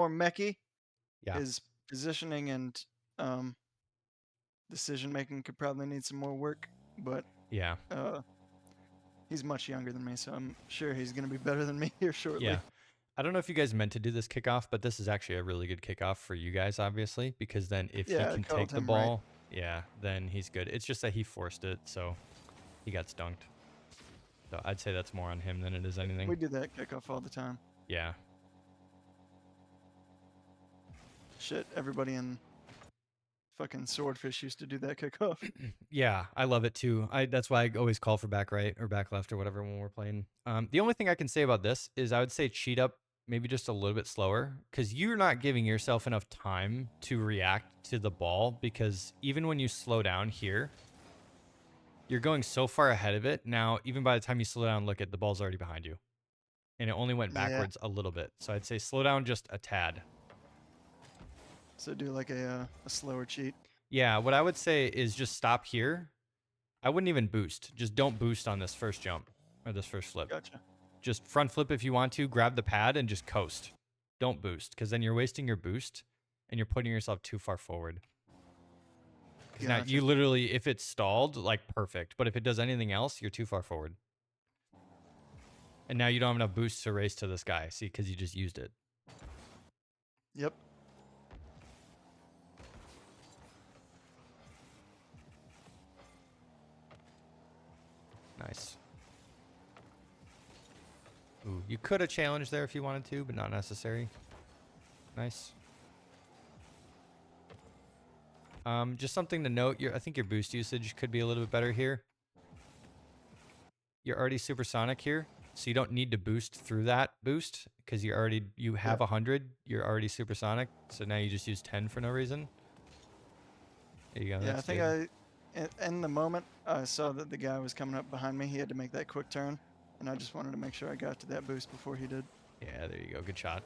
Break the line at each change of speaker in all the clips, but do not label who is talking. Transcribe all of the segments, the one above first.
more mechy.
Yeah.
His positioning and decision making could probably need some more work, but
Yeah.
he's much younger than me, so I'm sure he's going to be better than me here shortly.
Yeah. I don't know if you guys meant to do this kickoff, but this is actually a really good kickoff for you guys, obviously, because then if he
Yeah, I
can
called
take the
him right.
ball, yeah, then he's good. It's just that he forced it, so he got stunked. So I'd say that's more on him than it is anything.
We do that kickoff all the time.
Yeah.
Shit, everybody in fucking Swordfish used to do that kickoff.
Yeah, I love it too. That's why I always call for back right or back left or whatever when we're playing. The only thing I can say about this is I would say cheat up maybe just a little bit slower because you're not giving yourself enough time to react to the ball because even when you slow down here, you're going so far ahead of it. Now, even by the time you slow down, look at the ball's already behind you. And it only went
Yeah.
backwards a little bit. So I'd say slow down just a tad.
So do like a slower cheat.
Yeah, what I would say is just stop here. I wouldn't even boost. Just don't boost on this first jump or this first flip.
Gotcha.
Just front flip if you want to, grab the pad and just coast. Don't boost because then you're wasting your boost and you're putting yourself too far forward. Because now
Gotcha.
you literally, if it's stalled, like perfect. But if it does anything else, you're too far forward. And now you don't have enough boost to race to this guy. See, because you just used it.
Yep.
Nice. Ooh, you could have challenged there if you wanted to, but not necessary. Nice. Just something to note. I think your boost usage could be a little bit better here. You're already supersonic here, so you don't need to boost through that boost because you have 100. You're already supersonic, so now you just use 10 for no reason. There you go.
Yeah,
That's
I think
good.
in the moment I saw that the guy was coming up behind me. He had to make that quick turn, and I just wanted to make sure I got to that boost before he did.
Yeah, there you go. Good shot.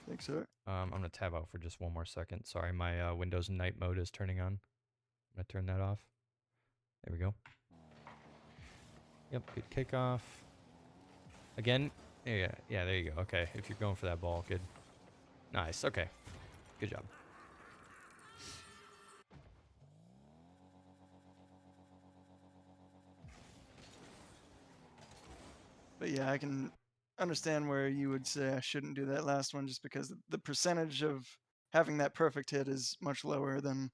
Thanks, sir.
I'm gonna tab out for just one more second. Sorry, my Windows night mode is turning on. I'm gonna turn that off. There we go. Yep, good kickoff. Again, yeah, there you go. Okay, if you're going for that ball, good. Nice, okay. Good job.
But yeah, I can understand where you would say I shouldn't do that last one just because the percentage of having that perfect hit is much lower than,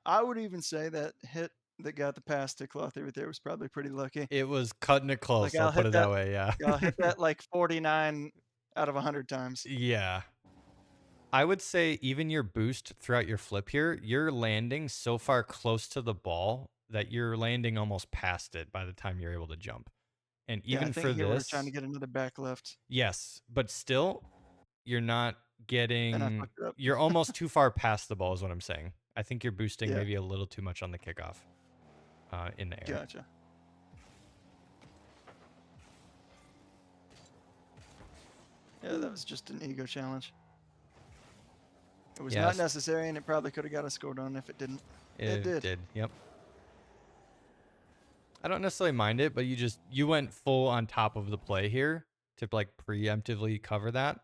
I would even say that hit that got the pass to Clothy right there was probably pretty lucky.
It was cutting it
Like
close, I'll put it that way, yeah.
I'll hit that like 49 out of 100 times.
Yeah. I would say even your boost throughout your flip here, you're landing so far close to the ball that you're landing almost past it by the time you're able to jump. And
Yeah, I
even
think
for
here we're trying to
this,
get another back left,
yes, but still, you're not
and I
getting,
fucked it up.
you're almost too far past the ball, is what I'm saying. I think you're boosting
Yeah,
maybe a little too much on the kickoff in the air.
gotcha. Yeah, that was just an ego challenge. It was not
Yes,
necessary, and it probably could have got us scored on if it didn't. It
it
did.
did. Yep. I don't necessarily mind it, but you went full on top of the play here to like preemptively cover that.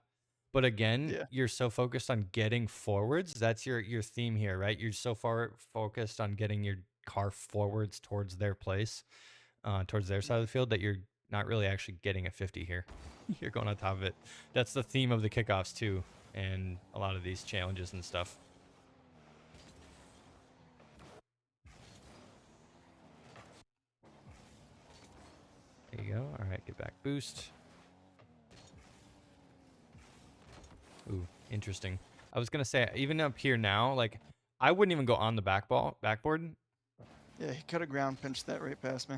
But again,
Yeah,
you're so focused on getting forwards. That's your theme here, right? You're so far focused on getting your car forwards towards their place, towards their side of the field that you're not really actually getting a 50 here. You're going on top of it. That's the theme of the kickoffs too, and a lot of these challenges and stuff. There you go. All right, get back boost. Ooh, interesting. I was gonna say even up here now, like I wouldn't even go on the backboard.
yeah, he could have ground pinched that right past me.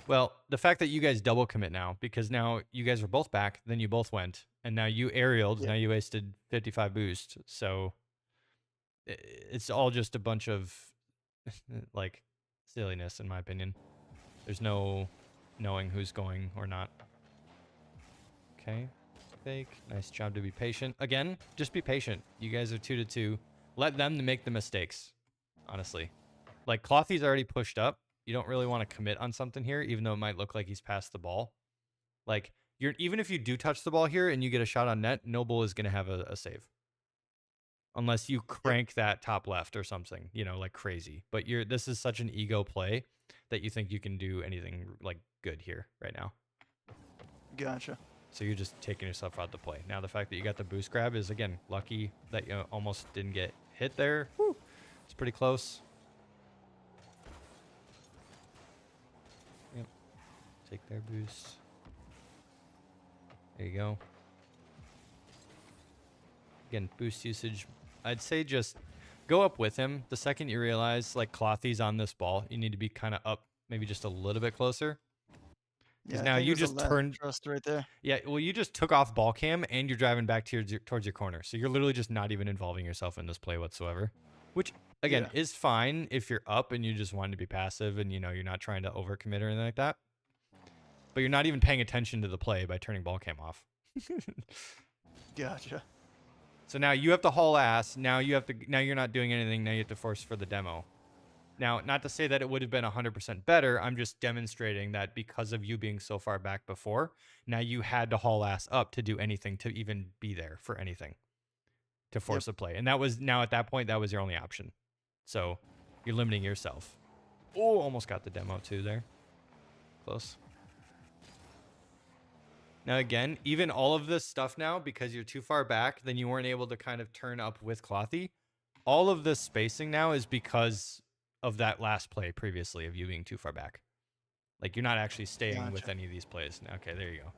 Well, the fact that you guys double commit now, because now you guys were both back, then you both went, and now you aerialed,
Yeah,
now you wasted 55 boost. So it's all just a bunch of like silliness, in my opinion. There's no knowing who's going or not. Okay, fake. Nice job to be patient. Again, just be patient. You guys are 2-2. Let them make the mistakes, honestly. Like, Clothy's already pushed up. You don't really want to commit on something here, even though it might look like he's passed the ball. Like, even if you do touch the ball here and you get a shot on net, Noble is going to have a save. Unless you crank that top left or something, you know, like crazy. But this is such an ego play that you think you can do anything like good here right now.
Gotcha.
So you're just taking yourself out the play. Now the fact that you got the boost grab is, again, lucky that you almost didn't get hit there. Woo! It's pretty close. Yep. Take their boost. There you go. Again, boost usage. I'd say just go up with him. The second you realize, like, Clothy's on this ball, you need to be kind of up, maybe just a little bit closer. Because now you just turned.
Trust right there.
Yeah, well, you just took off ball cam and you're driving back towards your corner. So you're literally just not even involving yourself in this play whatsoever. Which, again, is fine if you're up and you just want to be passive and, you know, you're not trying to overcommit or anything like that. But you're not even paying attention to the play by turning ball cam off.
Gotcha.
So now you have to haul ass. Now you're not doing anything. Now you have to force for the demo. Now, not to say that it would have been 100% better. I'm just demonstrating that because of you being so far back before, now you had to haul ass up to do anything, to even be there for anything, to force a play. And that was, now at that point, that was your only option. So you're limiting yourself. Oh, almost got the demo too there. Close. Now, again, even all of this stuff now, because you're too far back, then you weren't able to kind of turn up with Clothy. All of this spacing now is because of that last play previously of you being too far back. Like, you're not actually staying with any of these plays. Okay, there you go.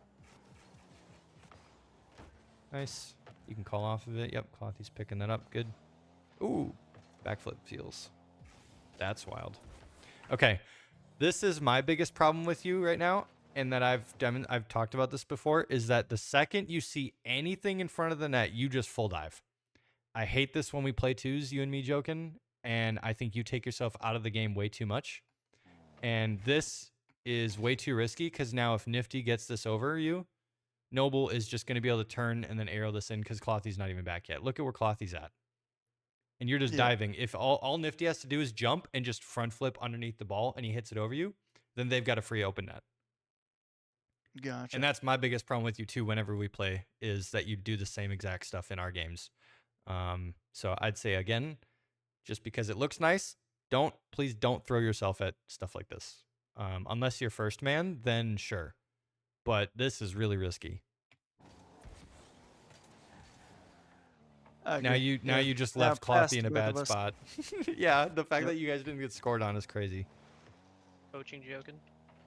Nice. You can call off of it. Yep, Clothy's picking that up. Good. Ooh, backflip feels. That's wild. Okay, this is my biggest problem with you right now. And that I've talked about this before, is that the second you see anything in front of the net, you just full dive. I hate this when we play twos, you and me, Jo-kenn, and I think you take yourself out of the game way too much. And this is way too risky, because now if Nifty gets this over you, Noble is just going to be able to turn and then arrow this in, because Clothy's not even back yet. Look at where Clothy's at. And you're just diving. If all Nifty has to do is jump and just front flip underneath the ball and he hits it over you, then they've got a free open net.
Gotcha.
And that's my biggest problem with you too whenever we play, is that you do the same exact stuff in our games. So I'd say, again, just because it looks nice, please don't throw yourself at stuff like this. Unless you're first man, then sure. But this is really risky. Now you just left Clothy in a bad spot. Yeah, the fact that you guys didn't get scored on is crazy.
Coaching Jo-kenn.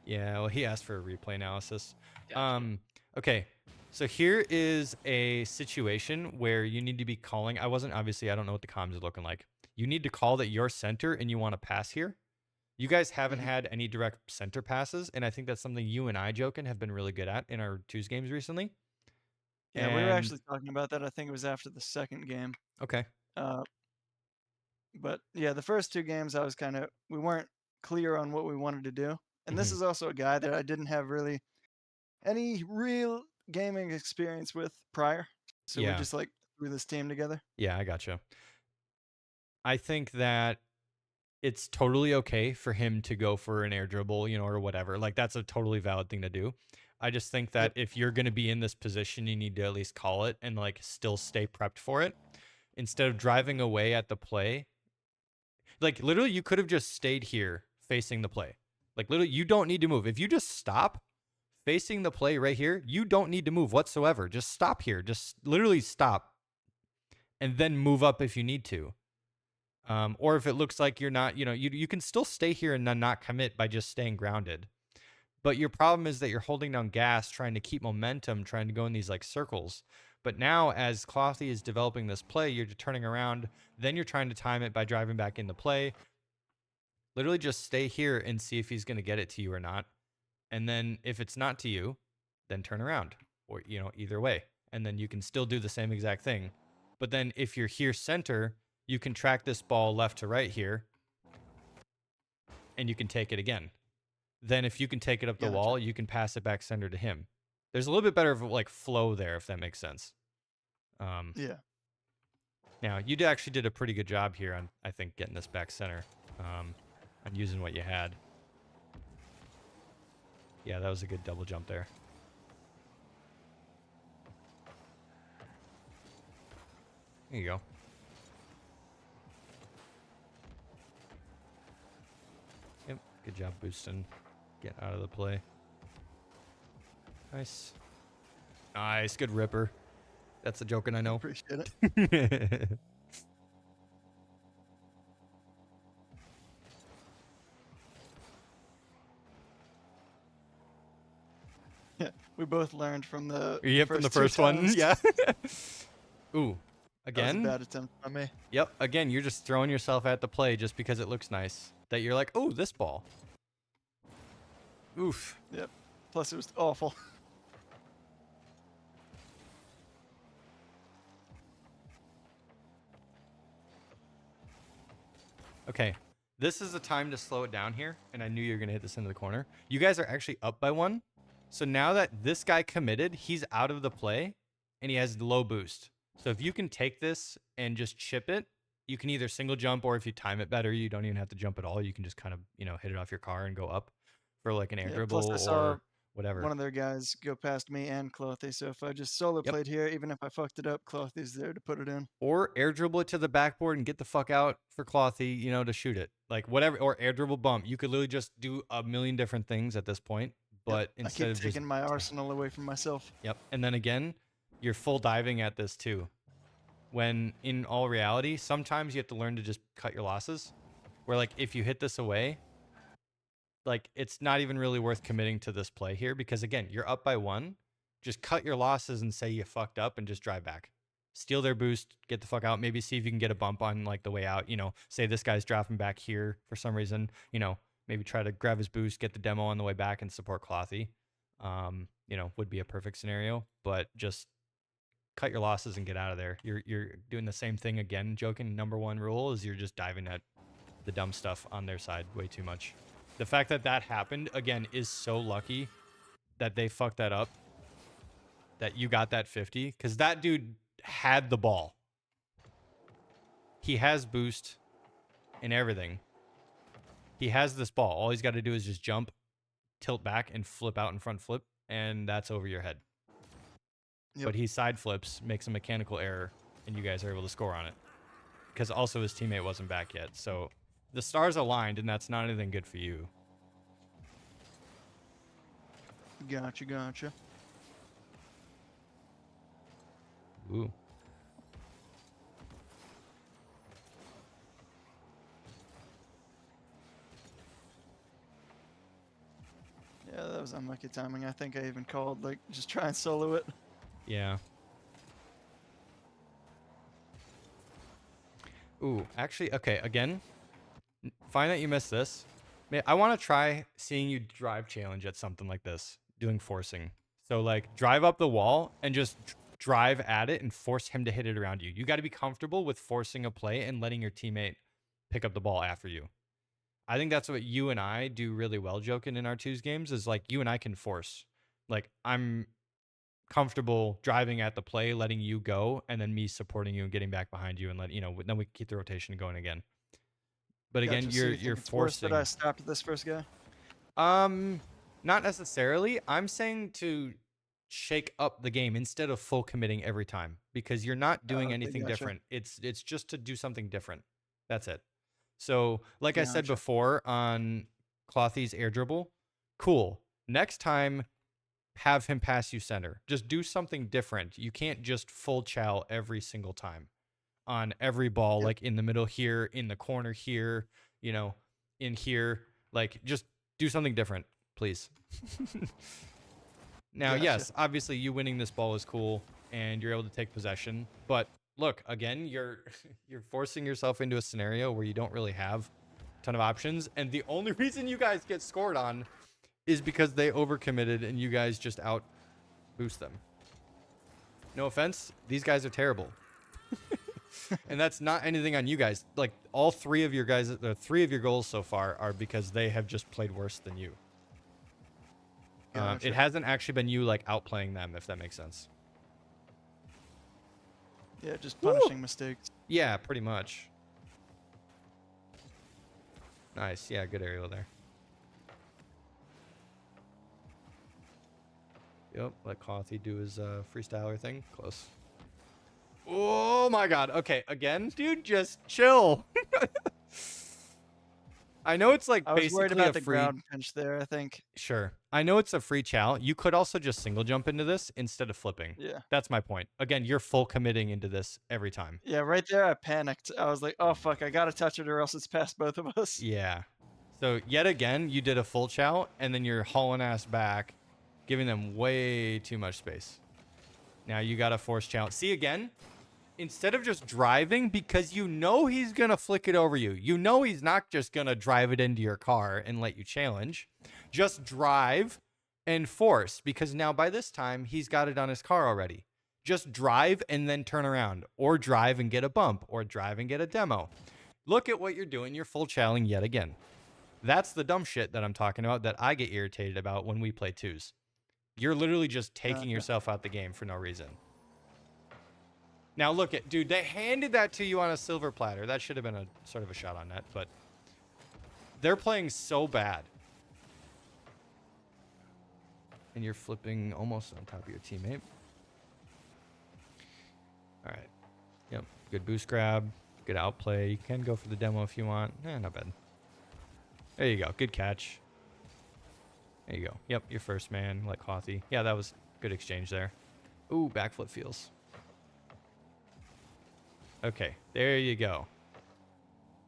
Yeah, well, he asked for a replay analysis.
Gotcha.
Okay, so here is a situation where you need to be calling. I don't know what the comms are looking like. You need to call that you're center and you want to pass here. You guys haven't had any direct center passes, and I think that's something you and I, Jo-kenn, have been really good at in our twos games recently.
Yeah, we were actually talking about that. I think it was after the second game.
Okay.
But yeah, the first two games we weren't clear on what we wanted to do. And this is also a guy that I didn't have really any real gaming experience with prior. So we just like threw this team together.
Yeah, I gotcha. I think that it's totally okay for him to go for an air dribble, you know, or whatever. Like, that's a totally valid thing to do. I just think that if you're going to be in this position, you need to at least call it and like still stay prepped for it instead of driving away at the play. Like, literally, you could have just stayed here facing the play. Like, literally, you don't need to move. If you just stop facing the play right here, you don't need to move whatsoever. Just stop here. Just literally stop and then move up if you need to. Or if it looks like you're not, you know, you can still stay here and not commit by just staying grounded. But your problem is that you're holding down gas, trying to keep momentum, trying to go in these like circles. But now as Clothy is developing this play, you're turning around, then you're trying to time it by driving back into play. Literally just stay here and see if he's going to get it to you or not. And then if it's not to you, then turn around, or, you know, either way. And then you can still do the same exact thing. But then if you're here center, you can track this ball left to right here and you can take it again. Then if you can take it up the wall, you can pass it back center to him. There's a little bit better of like flow there, if that makes sense.
Yeah.
Now, you actually did a pretty good job here on, I think, getting this back center, on using what you had. Yeah, that was a good double jump there. There you go. Yep. Good job boosting. Get out of the play. Nice. Nice. Good ripper. That's the joking I know.
Appreciate it. Yeah, we both learned from the
from the
two
first one.
times.
Yeah. Ooh.
That was a
Again.
bad attempt on me.
Yep. Again, you're just throwing yourself at the play just because it looks nice. That you're like, oh, this ball. Oof.
Yep. Plus, it was awful.
Okay. This is the time to slow it down here, and I knew you were going to hit this into the corner. You guys are actually up by 1. So now that this guy committed, he's out of the play, and he has low boost. So if you can take this and just chip it, you can either single jump, or if you time it better, you don't even have to jump at all. You can just kind of, hit it off your car and go up for like an air dribble
Plus, I saw
or whatever.
one of their guys go past me and Clothy, so if I just solo played here, even if I fucked it up, Clothy's there to put it in.
Or air dribble it to the backboard and get the fuck out for Clothy, to shoot it. Like whatever, or air dribble bump. You could literally just do a million different things at this point. But instead
I
of
keep taking my arsenal away from myself.
Yep. And then again, you're full diving at this too. When in all reality, sometimes you have to learn to just cut your losses. Where like if you hit this away, like it's not even really worth committing to this play here because again, you're up by 1. Just cut your losses and say you fucked up and just drive back. Steal their boost, get the fuck out. Maybe see if you can get a bump on like the way out. Say this guy's dropping back here for some reason. Maybe try to grab his boost, get the demo on the way back and support Clothy. Would be a perfect scenario. But just cut your losses and get out of there. You're doing the same thing again. Jo-kenn number 1 rule is you're just diving at the dumb stuff on their side way too much. The fact that that happened, again, is so lucky that they fucked that up, that you got that 50, because that dude had the ball. He has boost and everything. He has this ball. All he's got to do is just jump, tilt back, and flip out in front flip, and that's over your head. Yep. But he side flips, makes a mechanical error, and you guys are able to score on it. Because also his teammate wasn't back yet, so the stars aligned, and that's not anything good for you.
Gotcha.
Ooh.
Yeah, that was unlucky timing. I think I even called, like, just try and solo it.
Yeah. Ooh, actually, okay, again, fine that you missed this. I want to try seeing you drive challenge at something like this, doing forcing. So, like, drive up the wall and just drive at it and force him to hit it around you. You got to be comfortable with forcing a play and letting your teammate pick up the ball after you. I think that's what you and I do really well, Jo-kenn, in our twos games, is like you and I can force. Like, I'm comfortable driving at the play, letting you go, and then me supporting you and getting back behind you, and then we keep the rotation going again. But again,
gotcha.
you're forcing.
That I stopped this first guy.
Not necessarily. I'm saying to shake up the game instead of full committing every time, because you're not doing anything different. It's just to do something different. That's it. So, like I said before on Clothy's air dribble, cool. Next time, have him pass you center. Just do something different. You can't just full chow every single time on every ball, like in the middle here, in the corner here, in here. Like, just do something different, please. Now, yes, obviously you winning this ball is cool and you're able to take possession, but look, again, you're forcing yourself into a scenario where you don't really have a ton of options, and the only reason you guys get scored on is because they overcommitted and you guys just out boost them. No offense, these guys are terrible. And that's not anything on you guys. Like, all 3 of your guys, the 3 of your goals so far are because they have just played worse than you. It hasn't actually been you like outplaying them, if that makes sense.
Yeah, just punishing mistakes.
Yeah, pretty much. Nice. Yeah, good aerial there. Yep, let Clothy do his freestyler thing. Close. Oh my god. Okay, again, dude, just chill. I know it's like
I was worried
basically
about
a
the
free.
ground pinch there, I think.
Sure. I know it's a free chow. You could also just single jump into this instead of flipping.
Yeah.
That's my point. Again, you're full committing into this every time.
Yeah, right there I panicked. I was like, oh fuck, I gotta touch it or else it's past both of us.
Yeah. So yet again, you did a full chow and then you're hauling ass back, giving them way too much space. Now you got to force chow. See again, instead of just driving, because you know he's going to flick it over you. You know he's not just going to drive it into your car and let you challenge. Just drive and force, because now by this time he's got it on his car already. Just drive and then turn around, or drive and get a bump, or drive and get a demo. Look at what you're doing. You're full chowing yet again. That's the dumb shit that I'm talking about that I get irritated about when we play twos. You're literally just taking yourself out the game for no reason. Now look at, dude, they handed that to you on a silver platter. That should have been a sort of a shot on net, but they're playing so bad. And you're flipping almost on top of your teammate. All right. Yep. Good boost grab. Good outplay. You can go for the demo if you want. Not bad. There you go. Good catch. There you go. Yep, your first man, like Clothy. Yeah, that was good exchange there. Ooh, backflip feels. Okay, there you go.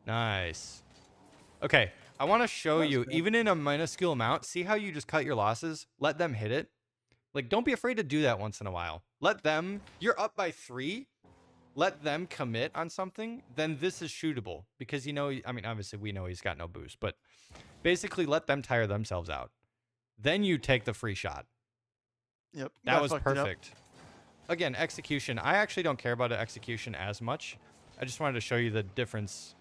Nice. Okay, I want to show you, even in a minuscule amount, see how you just cut your losses? Let them hit it. Like, don't be afraid to do that once in a while. Let them, you're up by 3. Let them commit on something, then this is shootable. Because, you know, I mean, obviously we know he's got no boost, but basically let them tire themselves out. Then you take the free shot.
Yep.
That was perfect. Again, execution. I actually don't care about execution as much. I just wanted to show you the difference.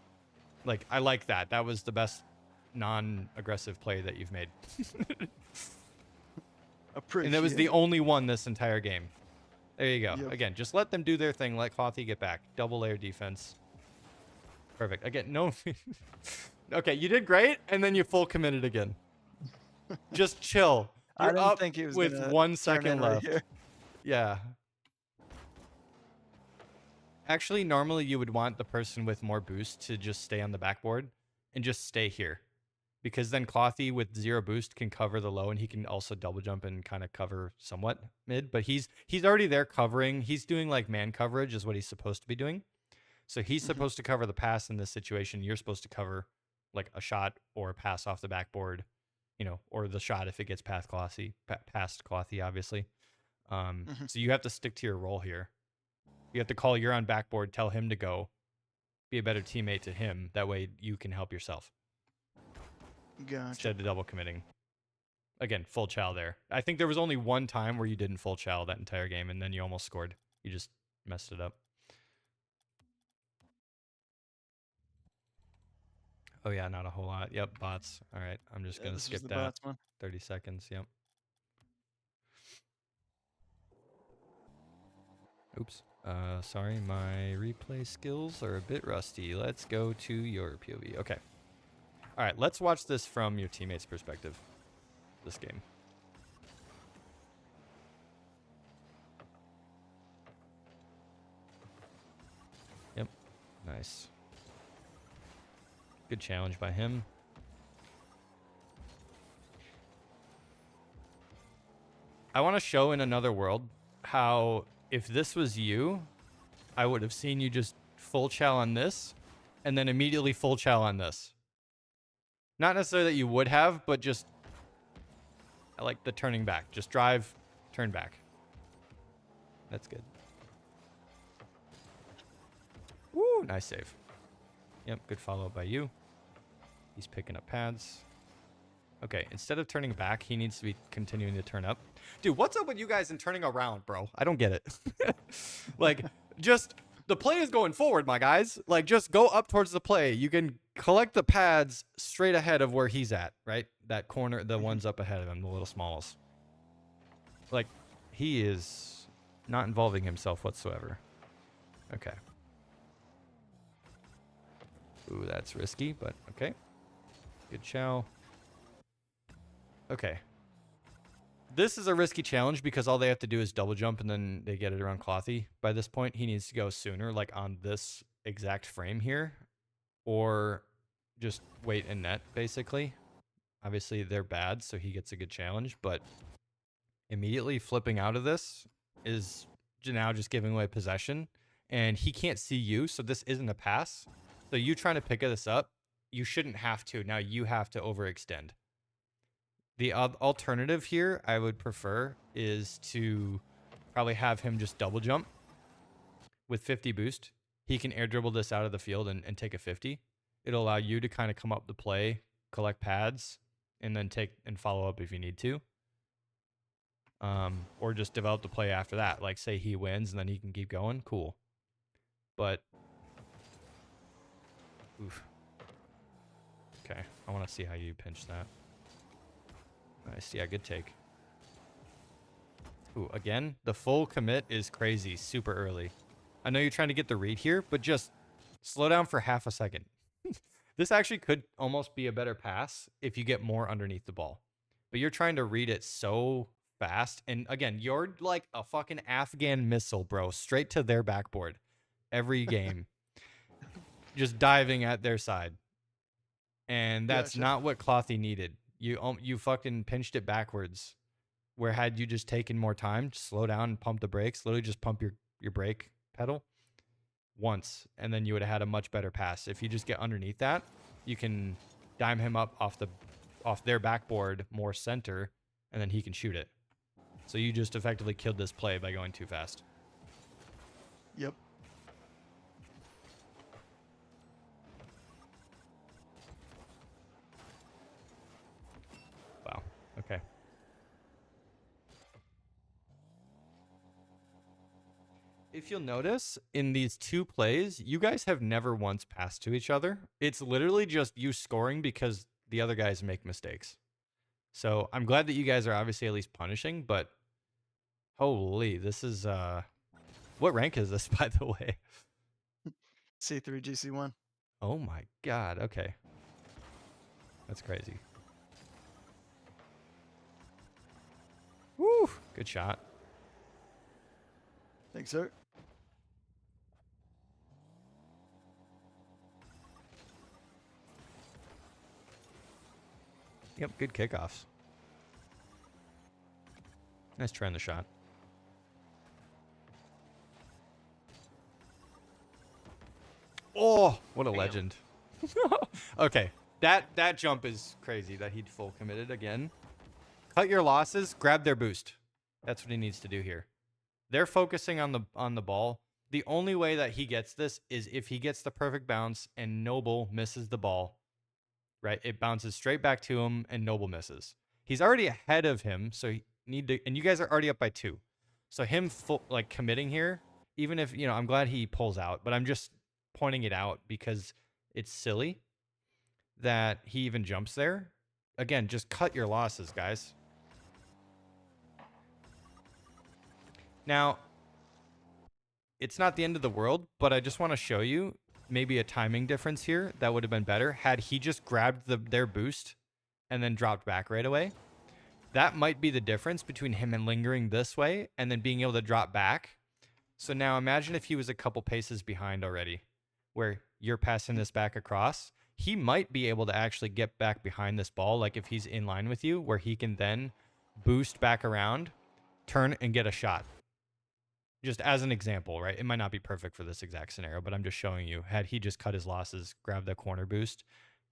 Like, I like that. That was the best non-aggressive play that you've made. And that was the only one this entire game. There you go. Yep. Again, just let them do their thing. Let Clothy get back. Double layer defense. Perfect. Again, no. Okay, you did great, and then you full committed again. Just chill. You're up with 1 second left. Right, yeah. Actually, normally you would want the person with more boost to just stay on the backboard and just stay here. Because then Clothy with 0 boost can cover the low, and he can also double jump and kind of cover somewhat mid. But he's already there covering. He's doing like man coverage is what he's supposed to be doing. So he's supposed to cover the pass in this situation. You're supposed to cover like a shot or a pass off the backboard, you know, or the shot if it gets past Clothy, obviously. So you have to stick to your role here. You have to call you're on backboard, tell him to go, be a better teammate to him. That way you can help yourself. Gotcha. Instead of double committing. Again, full chow there. I think there was only one time where you didn't full chow that entire game, and then you almost scored. You just messed it up. Oh, yeah, not a whole lot. Yep, bots. All right, I'm just going to skip that. 30 seconds, yep. Oops. Sorry, my replay skills are a bit rusty. Let's go to your POV. Okay. All right, let's watch this from your teammate's perspective. This game. Yep. Nice. Good challenge by him. I want to show in another world how if this was you, I would have seen you just full chow on this and then immediately full chow on this. Not necessarily that you would have, but just I like the turning back. Just drive, turn back. That's good. Woo, nice save. Yep, good follow-up by you. He's picking up pads. Okay, instead of turning back, he needs to be continuing to turn up. Dude, what's up with you guys and turning around, bro? I don't get it. Like, just, the play is going forward, my guys. Like, just go up towards the play. You can collect the pads straight ahead of where he's at, right? That corner, the ones up ahead of him, the little smalls. Like, he is not involving himself whatsoever. Okay. Ooh, that's risky, but okay. Good chow. Okay. This is a risky challenge because all they have to do is double jump and then they get it around Clothy. By this point, he needs to go sooner, like on this exact frame here, or just wait and net, basically. Obviously, they're bad, so he gets a good challenge, but immediately flipping out of this is now just giving away possession, and he can't see you, so this isn't a pass. So you trying to pick this up, you shouldn't have to. Now you have to overextend. The alternative here I would prefer is to probably have him just double jump with 50 boost. He can air dribble this out of the field and take a 50. It'll allow you to kind of come up the play, collect pads, and then take and follow up if you need to. Or just develop the play after that. Like, say he wins and then he can keep going. Cool. But, oof. Okay, I want to see how you pinch that. Nice, yeah, good take. Ooh, again, the full commit is crazy, super early. I know you're trying to get the read here, but just slow down for half a second. This actually could almost be a better pass if you get more underneath the ball. But you're trying to read it so fast. And again, you're like a fucking Afghan missile, bro. Straight to their backboard. Every game. Just diving at their side. And that's not what Clothy needed. You fucking pinched it backwards. Where had you just taken more time, just slow down and pump the brakes, literally just pump your brake pedal once, and then you would have had a much better pass. If you just get underneath that, you can dime him up off their backboard more center, and then he can shoot it. So you just effectively killed this play by going too fast.
Yep.
Wow. Okay. If you'll notice, in these two plays, you guys have never once passed to each other. It's literally just you scoring because the other guys make mistakes. So I'm glad that you guys are obviously at least punishing, but holy, this is... What rank is this, by the way?
C3, GC1.
Oh my god, okay. That's crazy. Woo! Good shot.
Thanks, sir.
Yep, good kickoffs. Nice try on the shot. Oh, what a legend. Okay, that jump is crazy that he'd full committed again. Cut your losses, grab their boost. That's what he needs to do here. They're focusing on the ball. The only way that he gets this is if he gets the perfect bounce and Noble misses the ball. Right? It bounces straight back to him and Noble misses. He's already ahead of him, so you need to, and you guys are already up by 2. So him committing here, even if, I'm glad he pulls out, but I'm just pointing it out because it's silly that he even jumps there. Again, just cut your losses, guys. Now, it's not the end of the world, but I just want to show you maybe a timing difference here that would have been better had he just grabbed their boost and then dropped back right away. That might be the difference between him and lingering this way and then being able to drop back. So now imagine if he was a couple paces behind already, where you're passing this back across. He might be able to actually get back behind this ball, like if he's in line with you, where he can then boost back around, turn, and get a shot. Just as an example, right? It might not be perfect for this exact scenario, but I'm just showing you. Had he just cut his losses, grabbed the corner boost,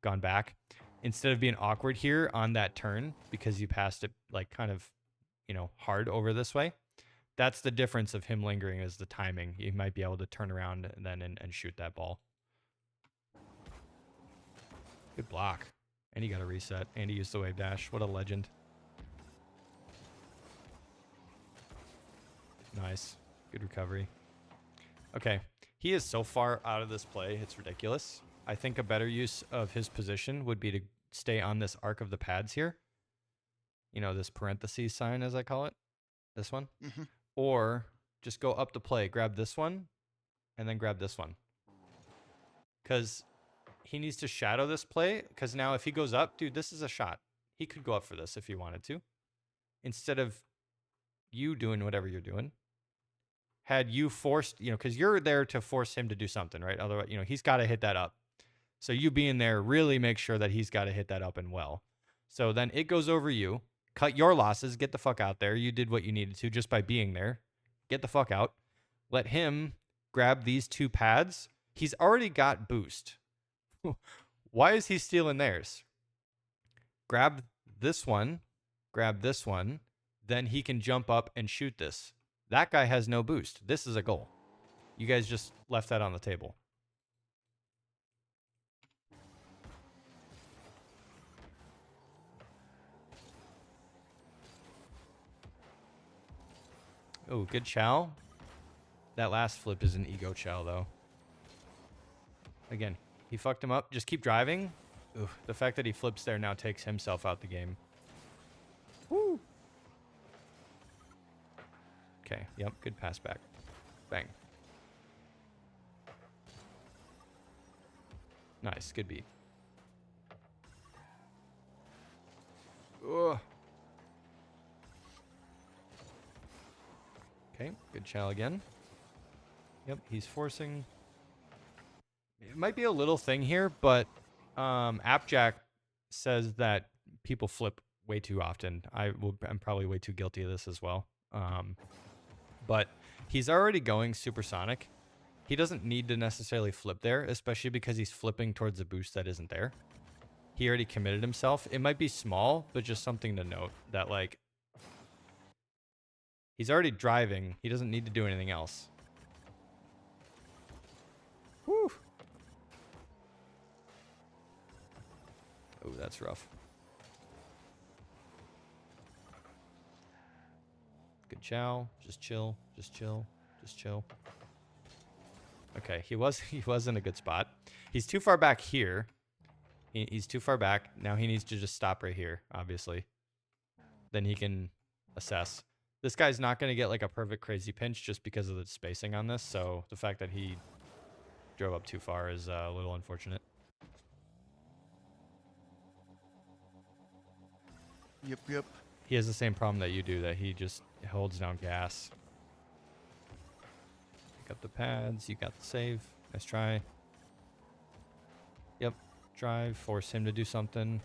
gone back, instead of being awkward here on that turn because you passed it like kind of, hard over this way, that's the difference of him lingering is the timing. He might be able to turn around and then and shoot that ball. Good block. And he got a reset. And he used the wave dash. What a legend. Nice. Good recovery. Okay. He is so far out of this play. It's ridiculous. I think a better use of his position would be to stay on this arc of the pads here. This parentheses sign, as I call it. This one.
Mm-hmm.
Or just go up the play. Grab this one. And then grab this one. Because he needs to shadow this play. Because now if he goes up, dude, this is a shot. He could go up for this if he wanted to. instead of you doing whatever you're doing, had you forced, because you're there to force him to do something, right? Otherwise, he's got to hit that up. So you being there really makes sure that he's got to hit that up and well. So then it goes over you. Cut your losses. Get the fuck out there. You did what you needed to just by being there. Get the fuck out. Let him grab these 2 pads. He's already got boost. Why is he stealing theirs? Grab this one. Grab this one. Then he can jump up and shoot this. That guy has no boost. This is a goal. You guys just left that on the table. Oh, good chow. That last flip is an ego chow, though. Again, he fucked him up. Just keep driving. Ooh, the fact that he flips there now takes himself out the game. Woo! Okay, yep, good pass back. Bang. Nice, good beat. Ugh. Okay, good chow again. Yep, he's forcing. It might be a little thing here, but Appjack says that people flip way too often. I'm probably way too guilty of this as well. But he's already going supersonic. He doesn't need to necessarily flip there, especially because he's flipping towards a boost that isn't there. He already committed himself. It might be small, but just something to note that, like, he's already driving. He doesn't need to do anything else. Woo! Oh, that's rough. Good chow. Just chill. Just chill. Just chill. Okay, he was in a good spot. He's too far back here. He's too far back. Now he needs to just stop right here, obviously. Then he can assess. This guy's not going to get like a perfect crazy pinch just because of the spacing on this. So the fact that he drove up too far is a little unfortunate.
Yep.
He has the same problem that you do, that he just holds down gas. Pick up the pads. You got the save. Nice try. Yep. Drive. Force him to do something.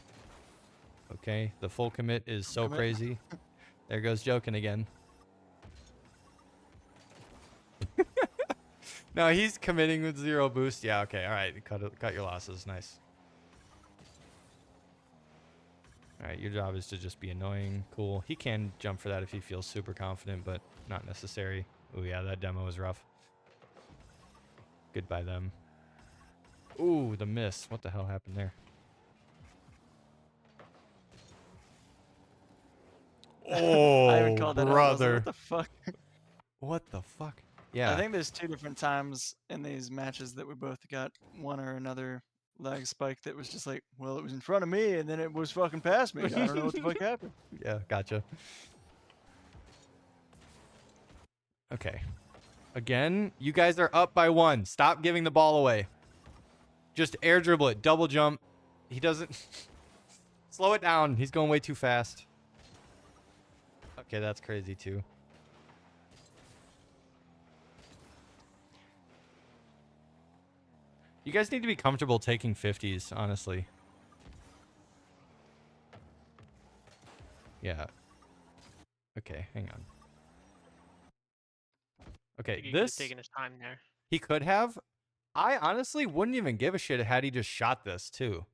Okay. The full commit is so crazy. There goes Jo-kenn again. No, he's committing with 0 boost. Yeah, okay. All right. Cut your losses. Nice. All right. Your job is to just be annoying. Cool. He can jump for that if he feels super confident, but not necessary. Oh, yeah. That demo was rough. Good by them. Ooh, the miss. What the hell happened there? Oh,
I even called that out. I was like, what the fuck?
What the fuck? Yeah.
I think there's 2 different times in these matches that we both got one or another lag spike that was just like, well, it was in front of me and then it was fucking past me. I don't know what the fuck happened.
Yeah, gotcha. Okay. Again, you guys are up by 1. Stop giving the ball away. Just air dribble it. Double jump. He doesn't... Slow it down. He's going way too fast. Okay, that's crazy too. You guys need to be comfortable taking 50s, honestly. Yeah. Okay, hang on. Okay, this...
taking his time there.
He could have. I honestly wouldn't even give a shit had he just shot this, too.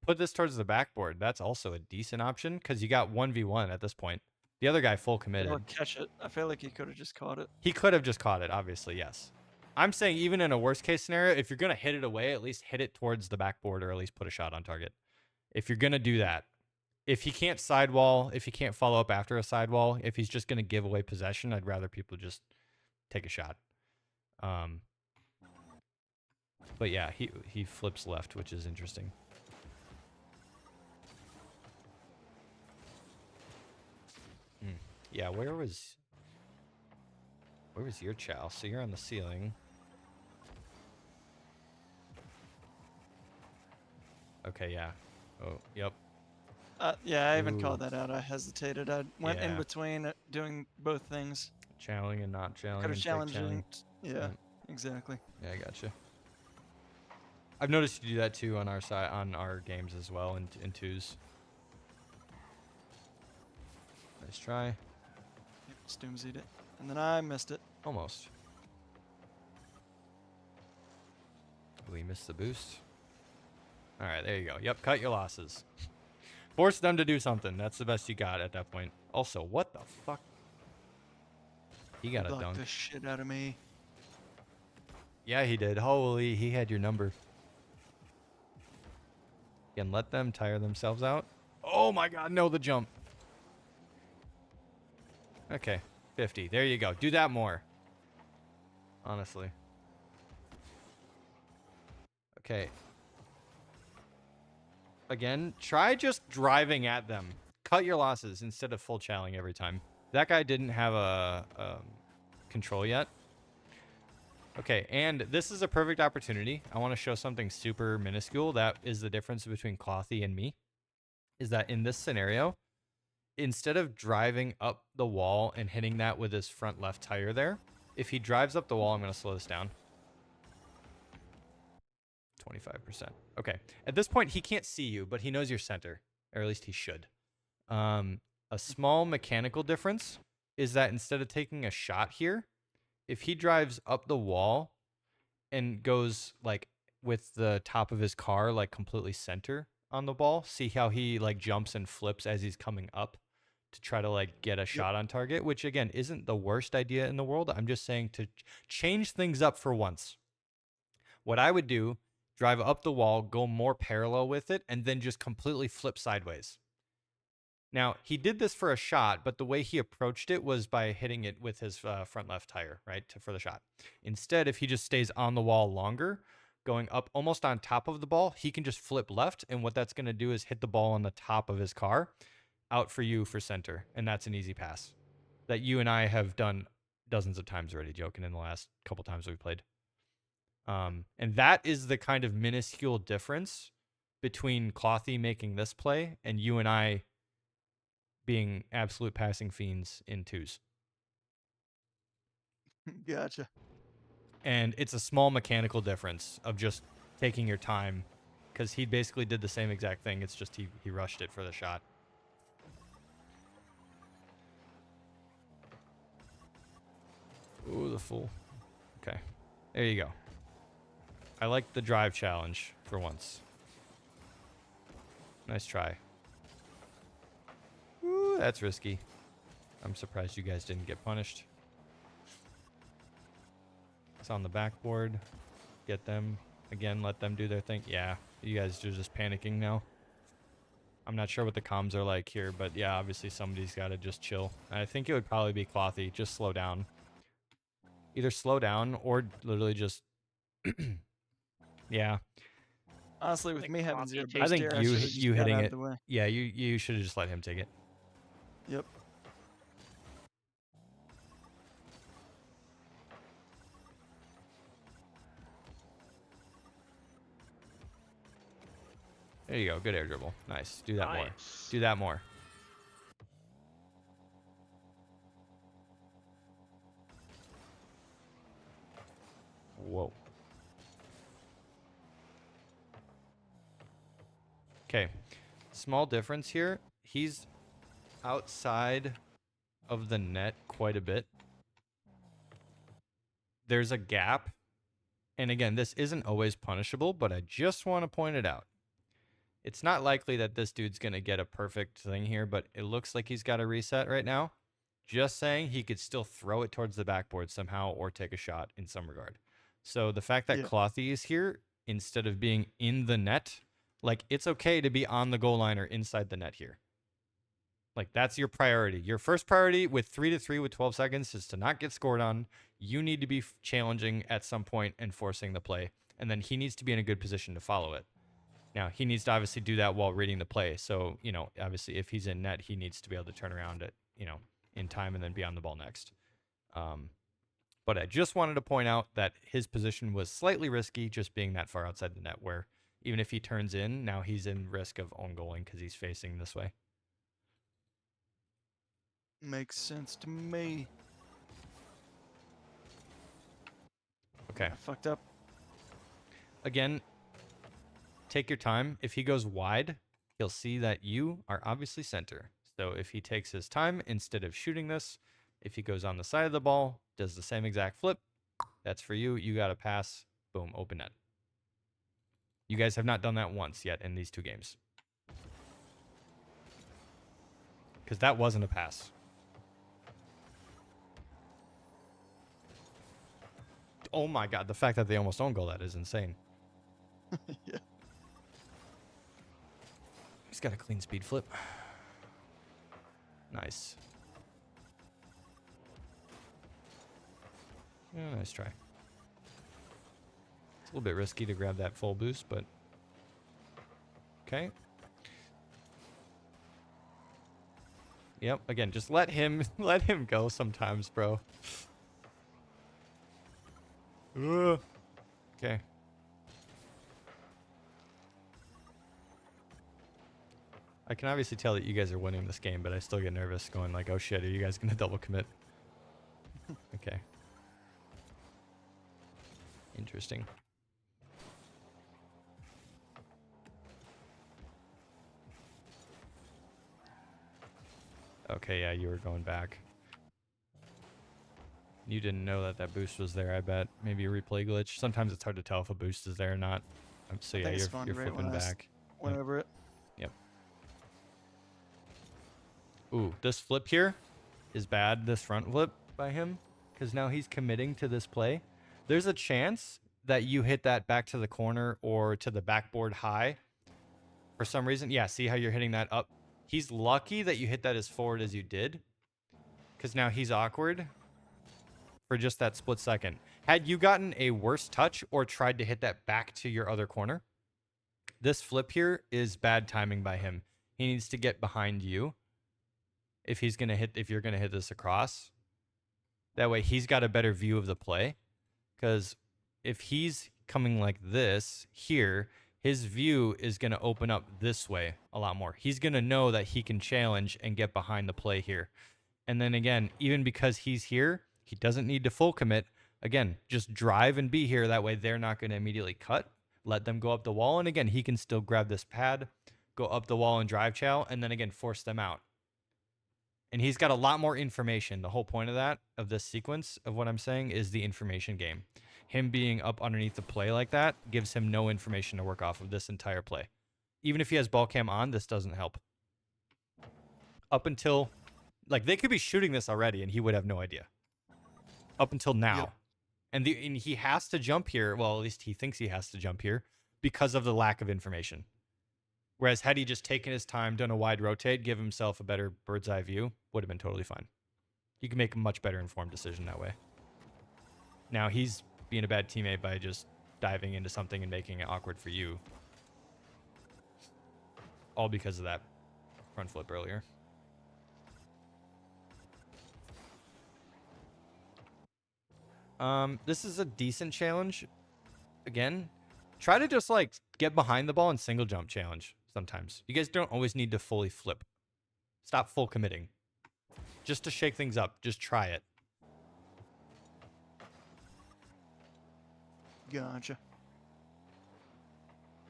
Put this towards the backboard. That's also a decent option, because you got 1v1 at this point. The other guy full committed.
Or catch it. I feel like he could have just caught it.
He could have just caught it, obviously, yes. I'm saying even in a worst case scenario, if you're going to hit it away, at least hit it towards the backboard or at least put a shot on target. If you're going to do that. If he can't sidewall, if he can't follow up after a sidewall, if he's just going to give away possession, I'd rather people just take a shot. But yeah, he flips left, which is interesting. Yeah, where was your chow? So you're on the ceiling. Okay, yeah. Oh, yep.
Yeah, I even
Ooh.
called that out. I hesitated. I went in
Yeah.
between doing both things.
Challenging and not
Could
challenging.
have
And
challenged.
challenging.
Yeah, exactly.
Yeah, I gotcha. I've noticed you do that too on our side, on our games as well, in twos. Nice try.
Yep, Stoomsied it. And then I missed it.
Almost. We missed the boost. All right, there you go. Yep, cut your losses. Force them to do something. That's the best you got at that point. Also, what the fuck? He got a
Blocked
dunk.
the shit out of me.
Yeah, he did. Holy, he had your number. Again, let them tire themselves out. Oh my god, no, the jump. Okay, 50. There you go. Do that more. Honestly. Okay. Again, try just driving at them. Cut your losses instead of full challenging every time. That guy didn't have a control yet. Okay, and this is a perfect opportunity. I want to show something super minuscule. That is the difference between Clothy and me. Is that in this scenario, instead of driving up the wall and hitting that with his front left tire there, if he drives up the wall, I'm going to slow this down. 25%. Okay. At this point, he can't see you, but he knows your center, or at least he should. A small mechanical difference is that instead of taking a shot here, if he drives up the wall and goes like with the top of his car like completely center on the ball, see how he like jumps and flips as he's coming up to try to like get a shot on target, which again isn't the worst idea in the world. I'm just saying to change things up for once. What I would do, drive up the wall, go more parallel with it, and then just completely flip sideways. Now, he did this for a shot, but the way he approached it was by hitting it with his front left tire, right, for the shot. Instead, if he just stays on the wall longer, going up almost on top of the ball, he can just flip left, and what that's going to do is hit the ball on the top of his car, out for you for center, and that's an easy pass that you and I have done dozens of times already, Jo-kenn, in the last couple times we've played. And that is the kind of minuscule difference between Clothy making this play and you and I being absolute passing fiends in twos.
Gotcha.
And it's a small mechanical difference of just taking your time, because he basically did the same exact thing. It's just he rushed it for the shot. Ooh, the fool. Okay. There you go. I like the drive challenge for once. Nice try. Ooh, that's risky. I'm surprised you guys didn't get punished. It's on the backboard. Get them. Again, let them do their thing. Yeah, you guys are just panicking now. I'm not sure what the comms are like here, but yeah, obviously somebody's got to just chill. I think it would probably be Clothy. Just slow down. Either slow down or literally just... yeah.
Honestly, with me having zero boost
I think
here,
you hitting it. Yeah, you should have just let him take it.
Yep.
There you go. Good air dribble. Nice. Do that more. Do that more. Whoa. Okay. Small difference here. He's outside of the net quite a bit. There's a gap. And again, this isn't always punishable, but I just want to point it out. It's not likely that this dude's going to get a perfect thing here, but it looks like he's got a reset right now. Just saying, he could still throw it towards the backboard somehow or take a shot in some regard. So the fact that Clothy is here instead of being in the net, like, it's okay to be on the goal line or inside the net here. Like, that's your priority. Your first priority with 3-3 with 12 seconds is to not get scored on. You need to be challenging at some point and forcing the play. And then he needs to be in a good position to follow it. Now, he needs to obviously do that while reading the play. So, you know, obviously if he's in net, he needs to be able to turn around at, you know, in time and then be on the ball next. But I just wanted to point out that his position was slightly risky, just being that far outside the net where, Even if he turns in, now he's in risk of own goaling because he's facing this way.
Makes sense to me.
Okay.
I fucked up.
Again, take your time. If he goes wide, he'll see that you are obviously center. So if he takes his time, instead of shooting this, if he goes on the side of the ball, does the same exact flip, that's for you. You got to pass. Boom, open net. You guys have not done that once yet in these 2 games. Because that wasn't a pass. Oh my God, the fact that they almost own goal, that is insane.
Yeah.
He's got a clean speed flip. Nice. Yeah, nice try. It's a little bit risky to grab that full boost, but okay. Yep, again, just let him go sometimes, bro. Okay. I can obviously tell that you guys are winning this game, but I still get nervous going like, oh shit, are you guys going to double commit? Okay. Interesting. Okay, yeah, you were going back. You didn't know that that boost was there, I bet. Maybe a replay glitch. Sometimes it's hard to tell if a boost is there or not. So yeah, you're flipping back.
Went over it.
Yep. Ooh, this flip here is bad, this front flip by him, because now he's committing to this play. There's a chance that you hit that back to the corner or to the backboard high for some reason. Yeah, see how you're hitting that up? He's lucky that you hit that as forward as you did, because now he's awkward for just that split second. Had you gotten a worse touch or tried to hit that back to your other corner, this flip here is bad timing by him. He needs to get behind you if you're gonna hit this across. That way he's got a better view of the play, because if he's coming like this here, his view is going to open up this way a lot more. He's going to know that he can challenge and get behind the play here. And then again, even because he's here, he doesn't need to full commit. Again, just drive and be here. That way they're not going to immediately cut. Let them go up the wall. And again, he can still grab this pad, go up the wall and drive chow, and then again, force them out. And he's got a lot more information. The whole point of this sequence of what I'm saying is the information game. Him being up underneath the play like that gives him no information to work off of this entire play. Even if he has ball cam on, this doesn't help. Up until, like, they could be shooting this already and he would have no idea. Up until now. Yep. And he has to jump here. Well, at least he thinks he has to jump here because of the lack of information. Whereas had he just taken his time, done a wide rotate, give himself a better bird's eye view, would have been totally fine. You can make a much better informed decision that way. Now he's being a bad teammate by just diving into something and making it awkward for you. All because of that front flip earlier. This is a decent challenge. Again, try to just like get behind the ball and single jump challenge sometimes. You guys don't always need to fully flip. Stop full committing. Just to shake things up. Just try it.
Gotcha.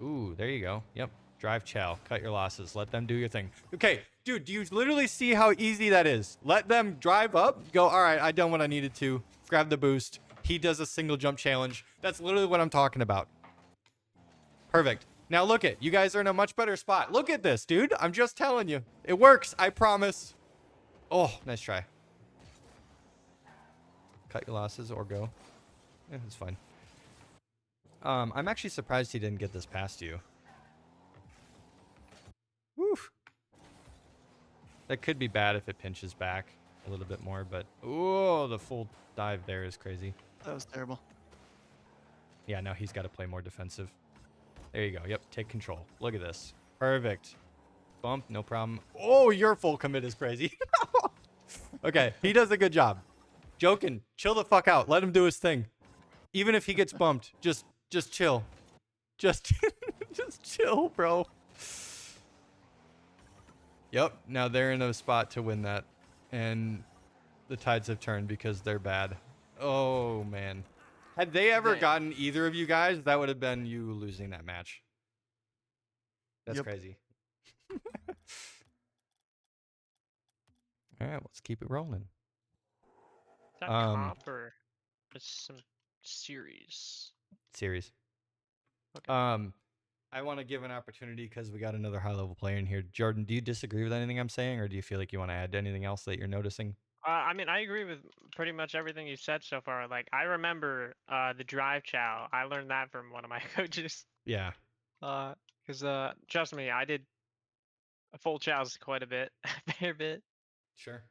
Ooh, there you go. Yep. Drive chow. Cut your losses. Let them do your thing. Okay, dude, do you literally see how easy that is? Let them drive up. Go, all right, I done what I needed to. Grab the boost. He does a single jump challenge. That's literally what I'm talking about. Perfect. Now look it. You guys are in a much better spot. Look at this, dude. I'm just telling you. It works. I promise. Oh, nice try. Cut your losses or go. Yeah, it's fine. I'm actually surprised he didn't get this past you. Woof. That could be bad if it pinches back a little bit more, but oh, the full dive there is crazy.
That was terrible.
Yeah, now he's got to play more defensive. There you go. Yep, take control. Look at this. Perfect. Bump, no problem. Oh, your full commit is crazy. Okay, he does a good job. Jo-kenn, chill the fuck out. Let him do his thing. Even if he gets bumped, just chill. Just Just chill, bro. Yep. Now they're in a spot to win that. And the tides have turned because they're bad. Oh, man. Had they ever gotten either of you guys, that would have been you losing that match. That's crazy. All right, let's keep it rolling.
Is that comp or just some series?
Series.
Okay.
I want to give an opportunity because we got another high-level player in here. Jordan, do you disagree with anything I'm saying, or do you feel like you want to add anything else that you're noticing?
I mean, I agree with pretty much everything you said so far. Like, I remember the drive chow. I learned that from one of my coaches.
Yeah.
Because trust me, I did full chows quite a bit, a fair bit.
Sure.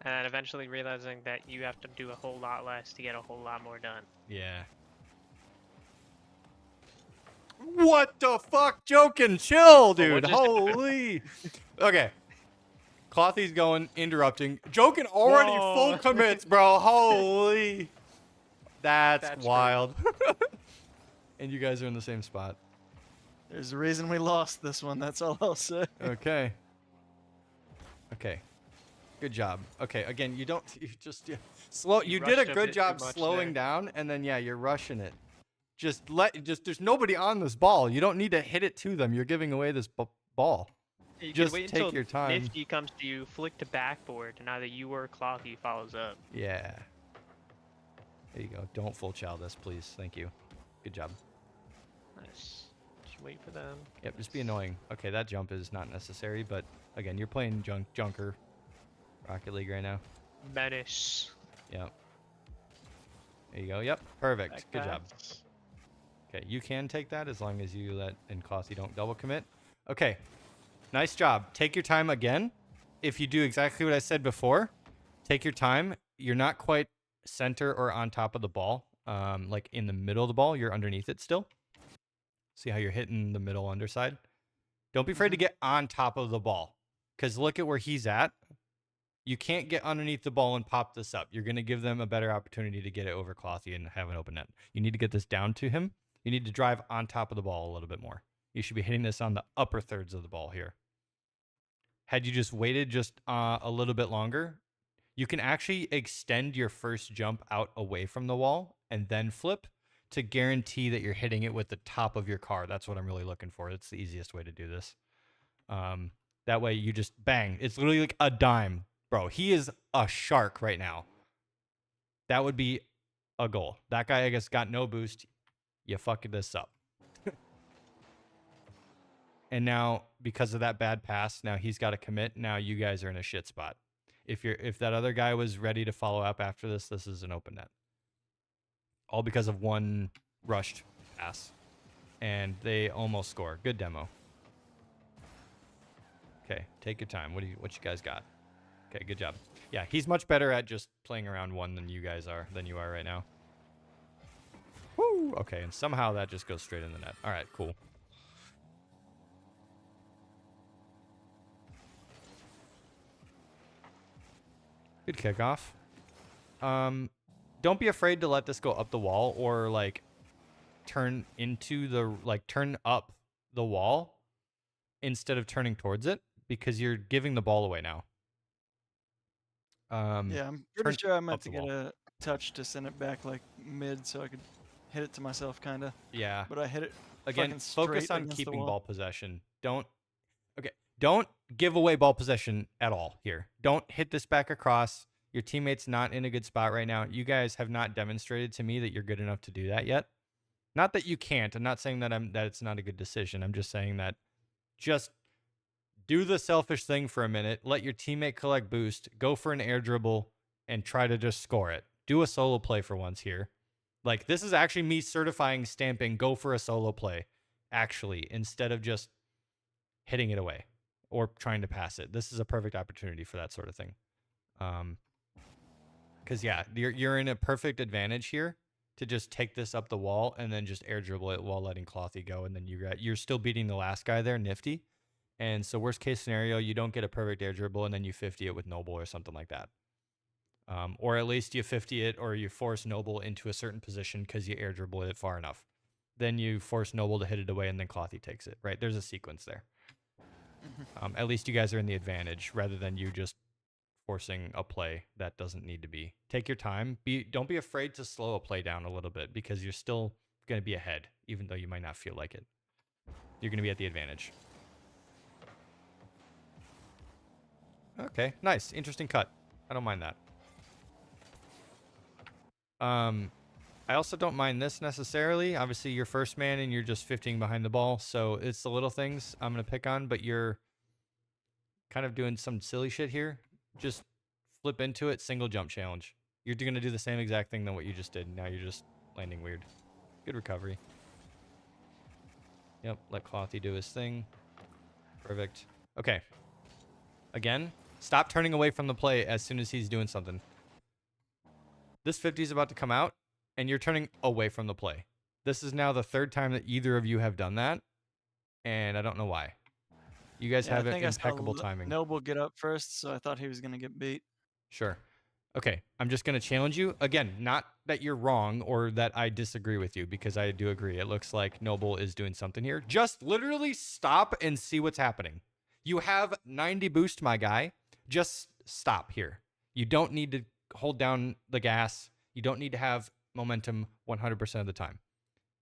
And eventually realizing that you have to do a whole lot less to get a whole lot more done.
Yeah. What the fuck? Jo-kenn, chill, dude. Holy. Okay. Clothy's going, interrupting. Jo-kenn already full commits, bro. Holy. That's wild. And you guys are in the same spot.
There's a reason we lost this one. That's all I'll say.
Okay. Okay. Good job. Okay. Again, you just slow. You did a good job slowing down, and then you're rushing it. There's nobody on this ball. You don't need to hit it to them. You're giving away this ball.
You
just
wait
take
until
your time.
Nifty comes to you, flick to backboard, and either you or Clothy follows up.
Yeah. There you go. Don't full chow this, please. Thank you. Good job.
Nice. Just wait for them.
Yep, just be annoying. Okay, that jump is not necessary, but again, you're playing Junker Rocket League right now.
Menace.
Yep. There you go. Yep. Perfect. Good job. Okay, you can take that as long as you let and Clothy don't double commit. Okay. Nice job. Take your time again. If you do exactly what I said before, take your time. You're not quite center or on top of the ball. Like in the middle of the ball, you're underneath it still. See how you're hitting the middle underside? Don't be afraid to get on top of the ball. Because look at where he's at. You can't get underneath the ball and pop this up. You're going to give them a better opportunity to get it over Clothy and have an open net. You need to get this down to him. You need to drive on top of the ball a little bit more. You should be hitting this on the upper thirds of the ball here. Had you just waited just a little bit longer, you can actually extend your first jump out away from the wall and then flip to guarantee that you're hitting it with the top of your car. That's what I'm really looking for. It's the easiest way to do this. That way you just bang. It's literally like a dime. Bro, he is a shark right now. That would be a goal. That guy, I guess, got no boost. You fucked this up. And now, because of that bad pass, now he's got to commit. Now you guys are in a shit spot. If that other guy was ready to follow up after this, this is an open net. All because of one rushed pass. And they almost score. Good demo. Okay, take your time. What you guys got? Okay, good job. Yeah, he's much better at just playing around one than you are right now. Woo! Okay, and somehow that just goes straight in the net. All right, cool. Good kickoff. Don't be afraid to let this go up the wall or like turn up the wall instead of turning towards it because you're giving the ball away now.
Yeah, I'm pretty sure I meant to get a touch to send it back like mid so I could hit it to myself kind of.
Yeah.
But I hit it
again. Focus on keeping ball possession. Don't give away ball possession at all here. Don't hit this back across. Your teammate's not in a good spot right now. You guys have not demonstrated to me that you're good enough to do that yet. Not that you can't. I'm not saying that it's not a good decision. I'm just saying that just do the selfish thing for a minute. Let your teammate collect boost. Go for an air dribble and try to just score it. Do a solo play for once here. Like, this is actually me certifying, stamping, go for a solo play, actually, instead of just hitting it away or trying to pass it. This is a perfect opportunity for that sort of thing. Because, yeah, you're in a perfect advantage here to just take this up the wall and then just air dribble it while letting Clothy go. And then you're still beating the last guy there, Nifty. And so worst case scenario, you don't get a perfect air dribble and then you 50 it with Noble or something like that. Or at least you 50 it or you force Noble into a certain position because you air dribble it far enough. then you force Noble to hit it away, and then Clothy takes it, right? There's a sequence there. At least you guys are in the advantage rather than you just forcing a play that doesn't need to be. Take your time. Don't be afraid to slow a play down a little bit because you're still going to be ahead, even though you might not feel like it. You're going to be at the advantage. Okay, nice. Interesting cut. I don't mind that. I also don't mind this necessarily. Obviously, you're first man and you're just 15 behind the ball, so it's the little things I'm going to pick on, but you're kind of doing some silly shit here. Just flip into it, single jump challenge. You're going to do the same exact thing than what you just did. Now you're just landing weird. Good recovery. Yep, let Clothy do his thing. Perfect. Okay. Again, stop turning away from the play as soon as he's doing something. This 50 is about to come out, and you're turning away from the play. This is now the third time that either of you have done that, and I don't know why. You guys have impeccable timing.
Noble get up first, so I thought he was going to get beat.
Sure. Okay, I'm just going to challenge you. Again, not that you're wrong or that I disagree with you, because I do agree. It looks like Noble is doing something here. Just literally stop and see what's happening. You have 90 boost, my guy. Just stop here. You don't need to hold down the gas. You don't need to have momentum 100% of the time.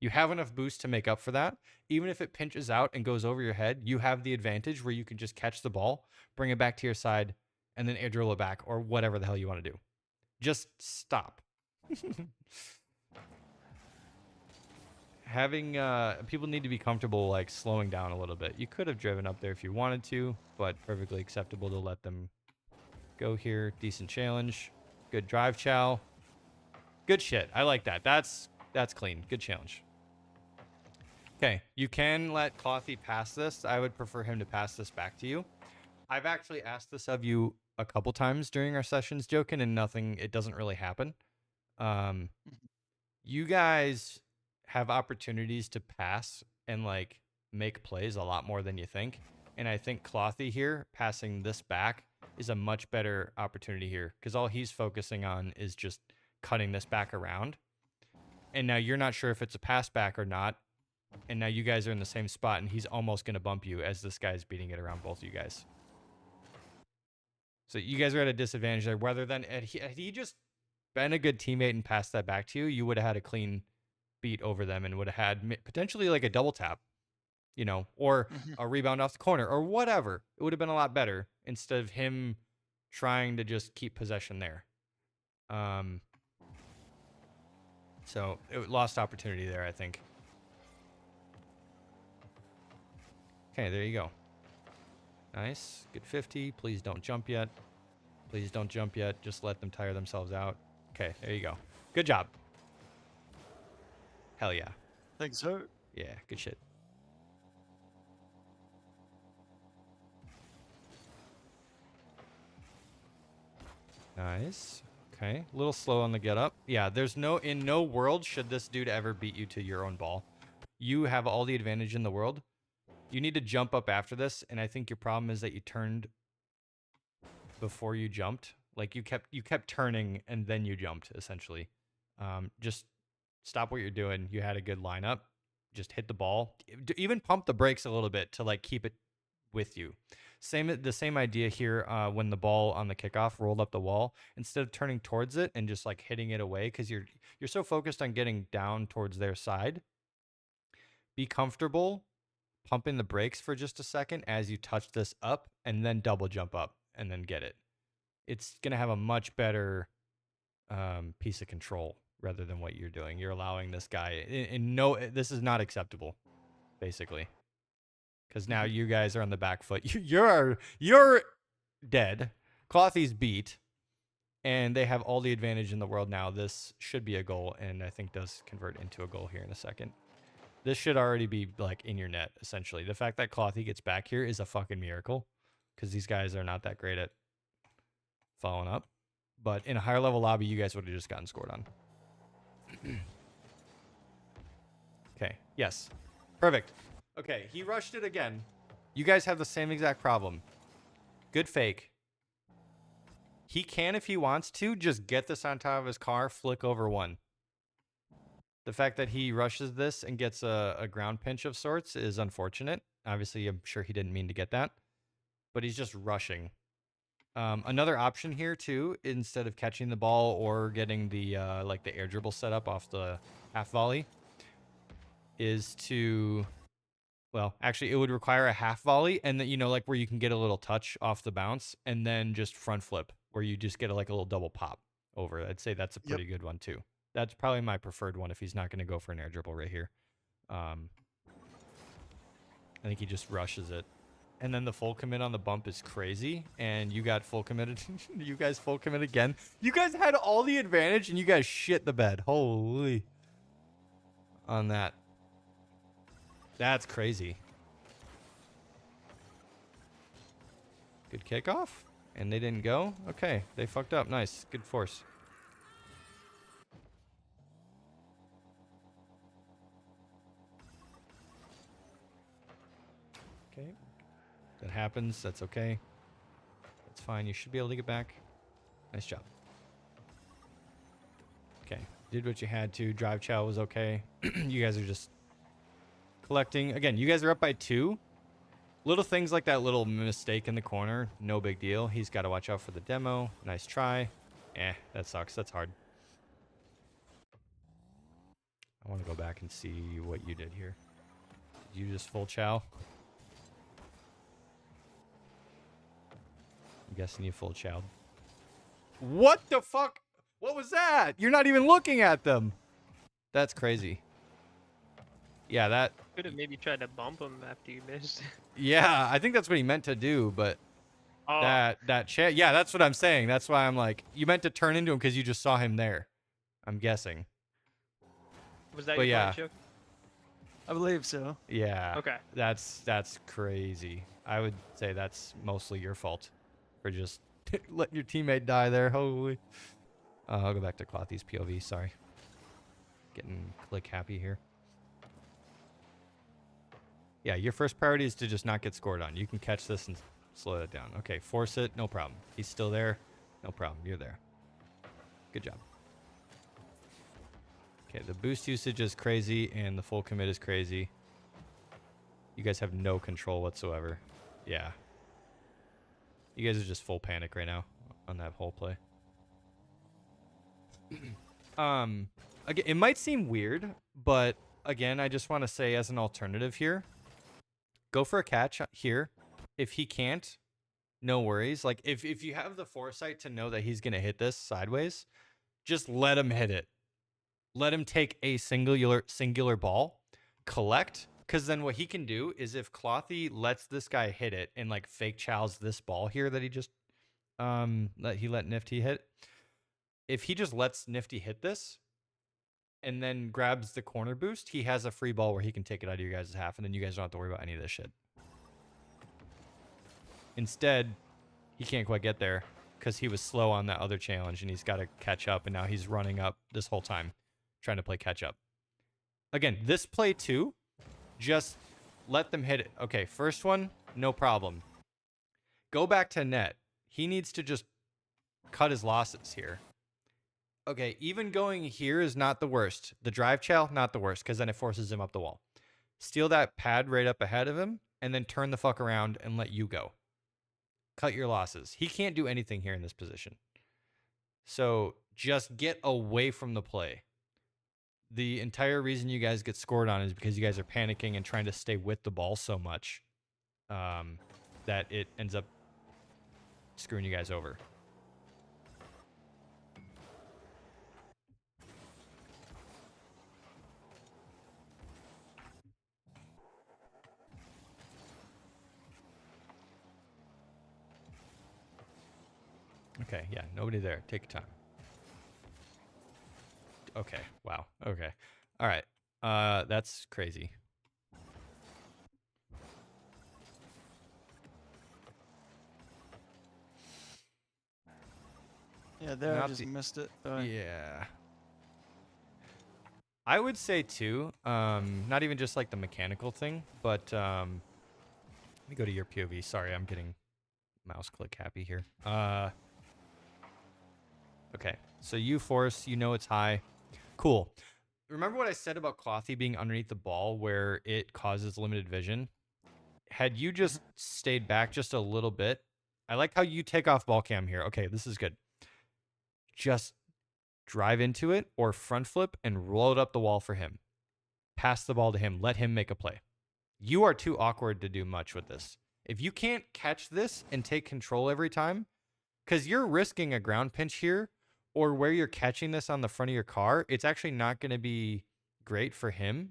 You have enough boost to make up for that. Even if it pinches out and goes over your head, you have the advantage where you can just catch the ball, bring it back to your side, and then air drill it back, or whatever the hell you want to do. Just stop. Having people need to be comfortable like slowing down a little bit. You could have driven up there if you wanted to, but perfectly acceptable to let them go here. Decent challenge. Good drive chow. Good shit. I like that. That's clean. Good challenge. Okay, you can let Clothy pass this. I would prefer him to pass this back to you. I've actually asked this of you a couple times during our sessions, Jo-kenn, and it doesn't really happen. You guys have opportunities to pass and like make plays a lot more than you think. And I think Clothy here passing this back is a much better opportunity here because all he's focusing on is just cutting this back around. And now you're not sure if it's a pass back or not. And now you guys are in the same spot and he's almost going to bump you as this guy's beating it around both of you guys. So you guys are at a disadvantage there. Rather than had he just been a good teammate and passed that back to you, you would have had a clean beat over them and would have had potentially like a double tap, you know, or a rebound off the corner or whatever. It would have been a lot better instead of him trying to just keep possession there. So it lost opportunity there, I think. Okay, there you go. Nice. Good 50. Please don't jump yet. Please don't jump yet. Just let them tire themselves out. Okay, there you go. Good job. Hell yeah.
Thanks, sir.
Yeah, good shit. Nice. Okay, a little slow on the get up. Yeah, in no world should this dude ever beat you to your own ball. You have all the advantage in the world. You need to jump up after this, and I think your problem is that you turned before you jumped. Like you kept turning and then you jumped essentially. Just stop what you're doing. You had a good lineup. Just hit the ball. Even pump the brakes a little bit to like keep it with you. The same idea here when the ball on the kickoff rolled up the wall. Instead of turning towards it and just like hitting it away because you're so focused on getting down towards their side. Be comfortable pumping the brakes for just a second as you touch this up and then double jump up and then get it. It's going to have a much better piece of control rather than what you're doing. You're allowing this guy this is not acceptable basically. Cuz now you guys are on the back foot. You're dead. Clothy's beat and they have all the advantage in the world now. This should be a goal and I think does convert into a goal here in a second. This should already be like in your net, essentially. The fact that Clothy gets back here is a fucking miracle because these guys are not that great at following up. But in a higher level lobby, you guys would have just gotten scored on. Okay, yes. Perfect. Okay, he rushed it again. You guys have the same exact problem. Good fake. He can, if he wants to, just get this on top of his car, flick over one. The fact that he rushes this and gets a ground pinch of sorts is unfortunate. Obviously, I'm sure he didn't mean to get that, but he's just rushing. Another option here too, instead of catching the ball or getting the like the air dribble set up off the half volley, is to, well, actually it would require a half volley, and then, you know, like where you can get a little touch off the bounce, and then just front flip where you just get like a little double pop over. I'd say that's a pretty good one too. That's probably my preferred one if he's not going to go for an air dribble right here. I think he just rushes it. And then the full commit on the bump is crazy. And you got full committed. You guys full commit again. You guys had all the advantage and you guys shit the bed. Holy. On that. That's crazy. Good kickoff. And they didn't go. Okay. They fucked up. Nice. Good force. Okay. That happens. That's okay. That's fine. You should be able to get back. Nice job. Okay. Did what you had to. Drive chow was okay. You guys are just collecting. Again, you guys are up by 2. Little things like that little mistake in the corner. No big deal. He's got to watch out for the demo. Nice try. That sucks. That's hard. I want to go back and see what you did here. Did you just full chow? I'm guessing you full chowed. What the fuck? What was that? You're not even looking at them. That's crazy. Yeah, that...
Could have maybe tried to bump him after you missed.
Yeah, I think that's what he meant to do, but... Oh. That chat... Yeah, that's what I'm saying. That's why I'm like... You meant to turn into him because you just saw him there. I'm guessing.
Was that your point, Chuck?
I believe so.
Yeah.
Okay.
That's crazy. I would say that's mostly your fault. For just letting your teammate die there. Holy. I'll go back to Clothy's POV. Sorry. Getting click happy here. Yeah, your first priority is to just not get scored on. You can catch this and slow it down. Okay, force it. No problem. He's still there. No problem. You're there. Good job. Okay, the boost usage is crazy and the full commit is crazy. You guys have no control whatsoever. Yeah. You guys are just full panic right now on that whole play. Again, it might seem weird, but again, I just want to say as an alternative here, go for a catch here. If he can't, no worries. Like if you have the foresight to know that he's going to hit this sideways, just let him hit it. Let him take a singular ball, collect. Because then what he can do is if Clothy lets this guy hit it and like fake chows this ball here that he just let Nifty hit. If he just lets Nifty hit this and then grabs the corner boost, he has a free ball where he can take it out of your guys' half, and then you guys don't have to worry about any of this shit. Instead, he can't quite get there because he was slow on that other challenge and he's got to catch up, and now he's running up this whole time trying to play catch up. Again, this play too, just let them hit it. Okay, first one, no problem. Go back to net. He needs to just cut his losses here. Okay, even going here is not the worst. The drive chow, not the worst, because then it forces him up the wall. Steal that pad right up ahead of him, and then turn the fuck around and let you go. Cut your losses. He can't do anything here in this position. So just get away from the play. The entire reason you guys get scored on is because you guys are panicking and trying to stay with the ball so much that it ends up screwing you guys over. Okay, yeah, nobody there. Take your time. Okay, wow. Okay. All right. That's crazy.
Yeah, there I just missed it.
Yeah. I would say too, not even just like the mechanical thing, but let me go to your POV. Sorry, I'm getting mouse click happy here. Okay, so you force, you know it's high. Cool. remember what I said about Clothy being underneath the ball where it causes limited vision? Had you just stayed back just a little bit, I like how you take off ball cam here. Okay, this is good. Just drive into it or front flip and roll it up the wall for him. Pass the ball to him. Let him make a play. You are too awkward to do much with this. If you can't catch this and take control every time, because you're risking a ground pinch here, or where you're catching this on the front of your car, it's actually not going to be great for him.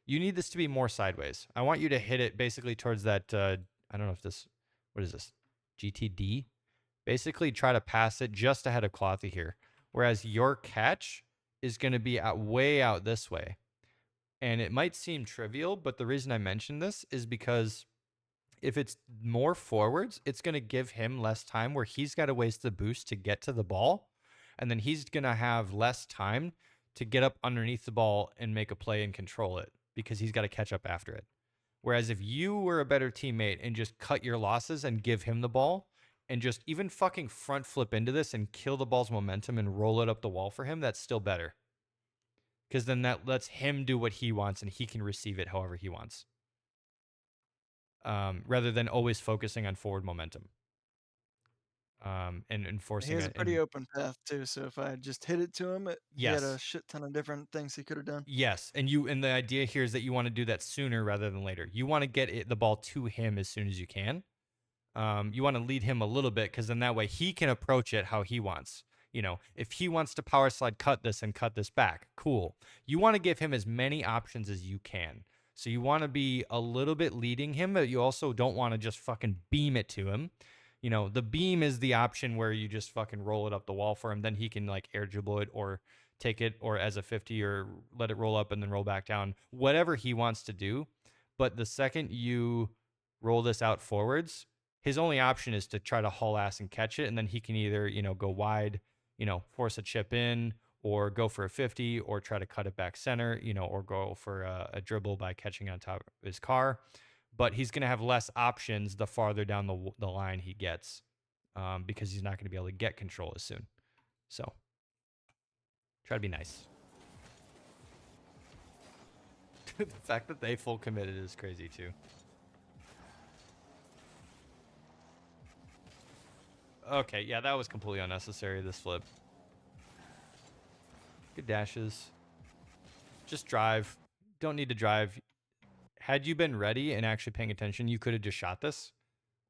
You need this to be more sideways. I want you to hit it basically towards that, I don't know if this, what is this? GTD? Basically try to pass it just ahead of Clothy here. Whereas your catch is going to be way out this way. And it might seem trivial, but the reason I mention this is because if it's more forwards, it's going to give him less time where he's got to waste the boost to get to the ball. And then he's going to have less time to get up underneath the ball and make a play and control it because he's got to catch up after it. Whereas if you were a better teammate and just cut your losses and give him the ball and just even fucking front flip into this and kill the ball's momentum and roll it up the wall for him, that's still better. Because then that lets him do what he wants and he can receive it however he wants. Rather than always focusing on forward momentum. And enforcing it.
He has a pretty open path too, so if I had just hit it to him, he had a shit ton of different things he could have done.
Yes, and the idea here is that you want to do that sooner rather than later. You want to get the ball to him as soon as you can. You want to lead him a little bit because then that way he can approach it how he wants. You know, if he wants to power slide cut this back, cool. You want to give him as many options as you can. So you want to be a little bit leading him, but you also don't want to just fucking beam it to him. You know, the beam is the option where you just fucking roll it up the wall for him. Then he can like air dribble it or take it or as a 50 or let it roll up and then roll back down. Whatever he wants to do. But the second you roll this out forwards, his only option is to try to haul ass and catch it. And then he can either, you know, go wide, you know, force a chip in or go for a 50 or try to cut it back center, you know, or go for a dribble by catching on top of his car. But he's going to have less options the farther down the line he gets because he's not going to be able to get control as soon. So try to be nice. The fact that they full committed is crazy too. Okay, yeah, that was completely unnecessary, this flip. Good dashes. Just drive. Don't need to drive. Had you been ready and actually paying attention, you could have just shot this.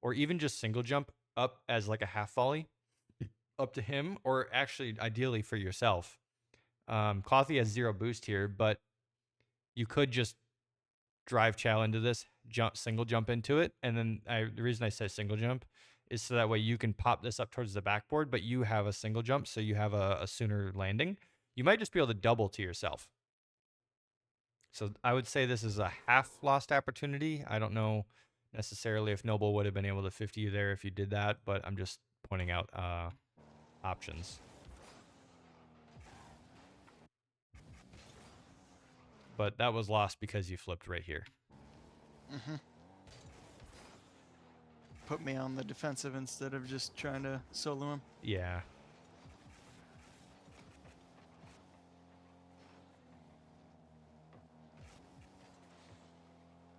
Or even just single jump up as like a half volley up to him, or actually ideally for yourself. Clothy has 0 boost here, but you could just drive chow into this, single jump into it. And then the reason I say single jump is so that way you can pop this up towards the backboard, but you have a single jump, so you have a sooner landing. You might just be able to double to yourself. So I would say this is a half lost opportunity. I don't know necessarily if Noble would have been able to 50 you there if you did that, but I'm just pointing out options. But that was lost because you flipped right here.
Mm-hmm. Put me on the defensive instead of just trying to solo him.
Yeah.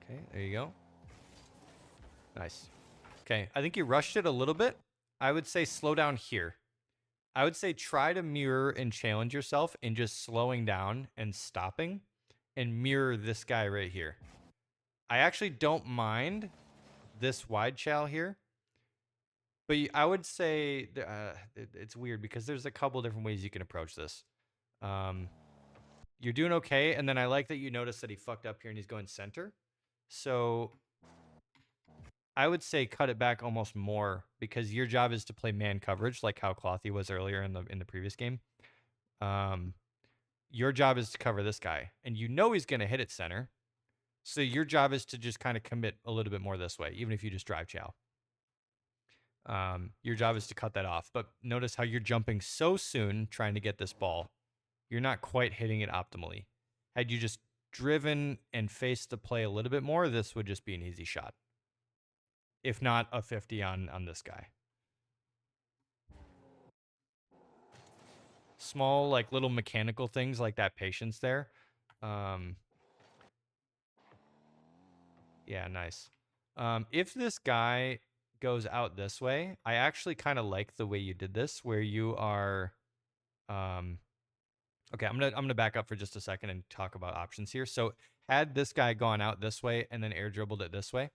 Okay, there you go. Nice. Okay, I think you rushed it a little bit. I would say slow down here. I would say try to mirror and challenge yourself in just slowing down and stopping and mirror this guy right here. I actually don't mind this wide chow here, but I would say it's weird because there's a couple different ways you can approach this. You're doing okay, and then I like that you notice that he fucked up here and he's going center. So I would say cut it back almost more because your job is to play man coverage like how Clothy was earlier in the previous game. Your job is to cover this guy, and you know he's going to hit it center. So your job is to just kind of commit a little bit more this way, even if you just drive chow. Your job is to cut that off. But notice how you're jumping so soon trying to get this ball. You're not quite hitting it optimally. Had you just driven and faced the play a little bit more, this would just be an easy shot. If not a 50 on this guy. Small, like little mechanical things like that patience there Yeah, nice. If this guy goes out this way, I actually kind of like the way you did this, where you are. Okay, I'm gonna back up for just a second and talk about options here. So, had this guy gone out this way and then air dribbled it this way,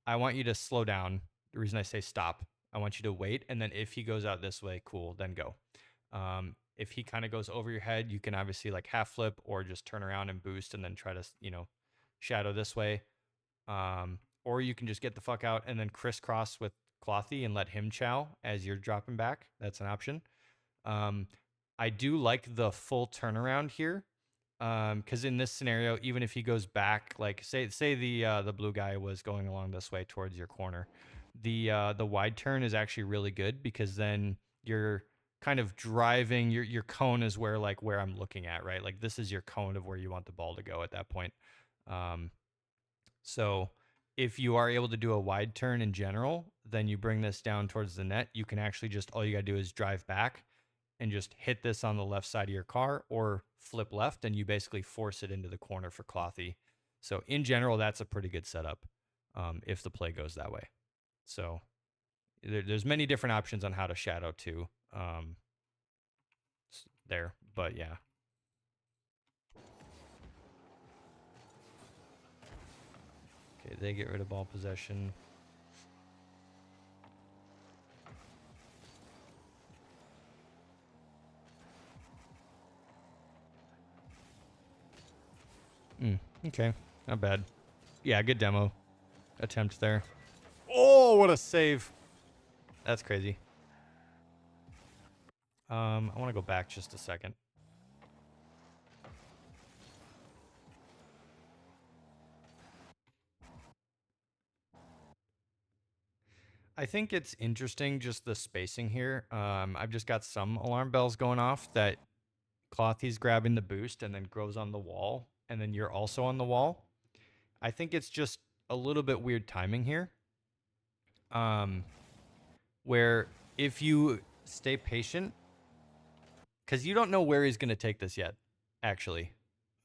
I want you to slow down. The reason I say stop, I want you to wait, and then if he goes out this way, cool, then go. If he kind of goes over your head, you can obviously like half flip or just turn around and boost and then try to, shadow this way. Or you can just get the fuck out and then crisscross with Clothy and let him chow as you're dropping back. That's an option. I do like the full turnaround here. Because in this scenario, even if he goes back, like say the blue guy was going along this way towards your corner, the wide turn is actually really good because then you're kind of driving your cone is where I'm looking at, right? Like this is your cone of where you want the ball to go at that point. So if you are able to do a wide turn in general, then you bring this down towards the net. You can actually just all you gotta do is drive back and just hit this on the left side of your car or flip left, and you basically force it into the corner for Clothy. So in general, that's a pretty good setup if the play goes that way. So there's many different options on how to shadow too there, but yeah. Okay, they get rid of ball possession. Okay, not bad. Yeah, good demo attempt there. Oh, what a save. That's crazy. I want to go back just a second. I think it's interesting just the spacing here. I've just got some alarm bells going off that Clothy's grabbing the boost and then goes on the wall, and then you're also on the wall. I think it's just a little bit weird timing here. Where if you stay patient, because you don't know where he's going to take this yet, actually.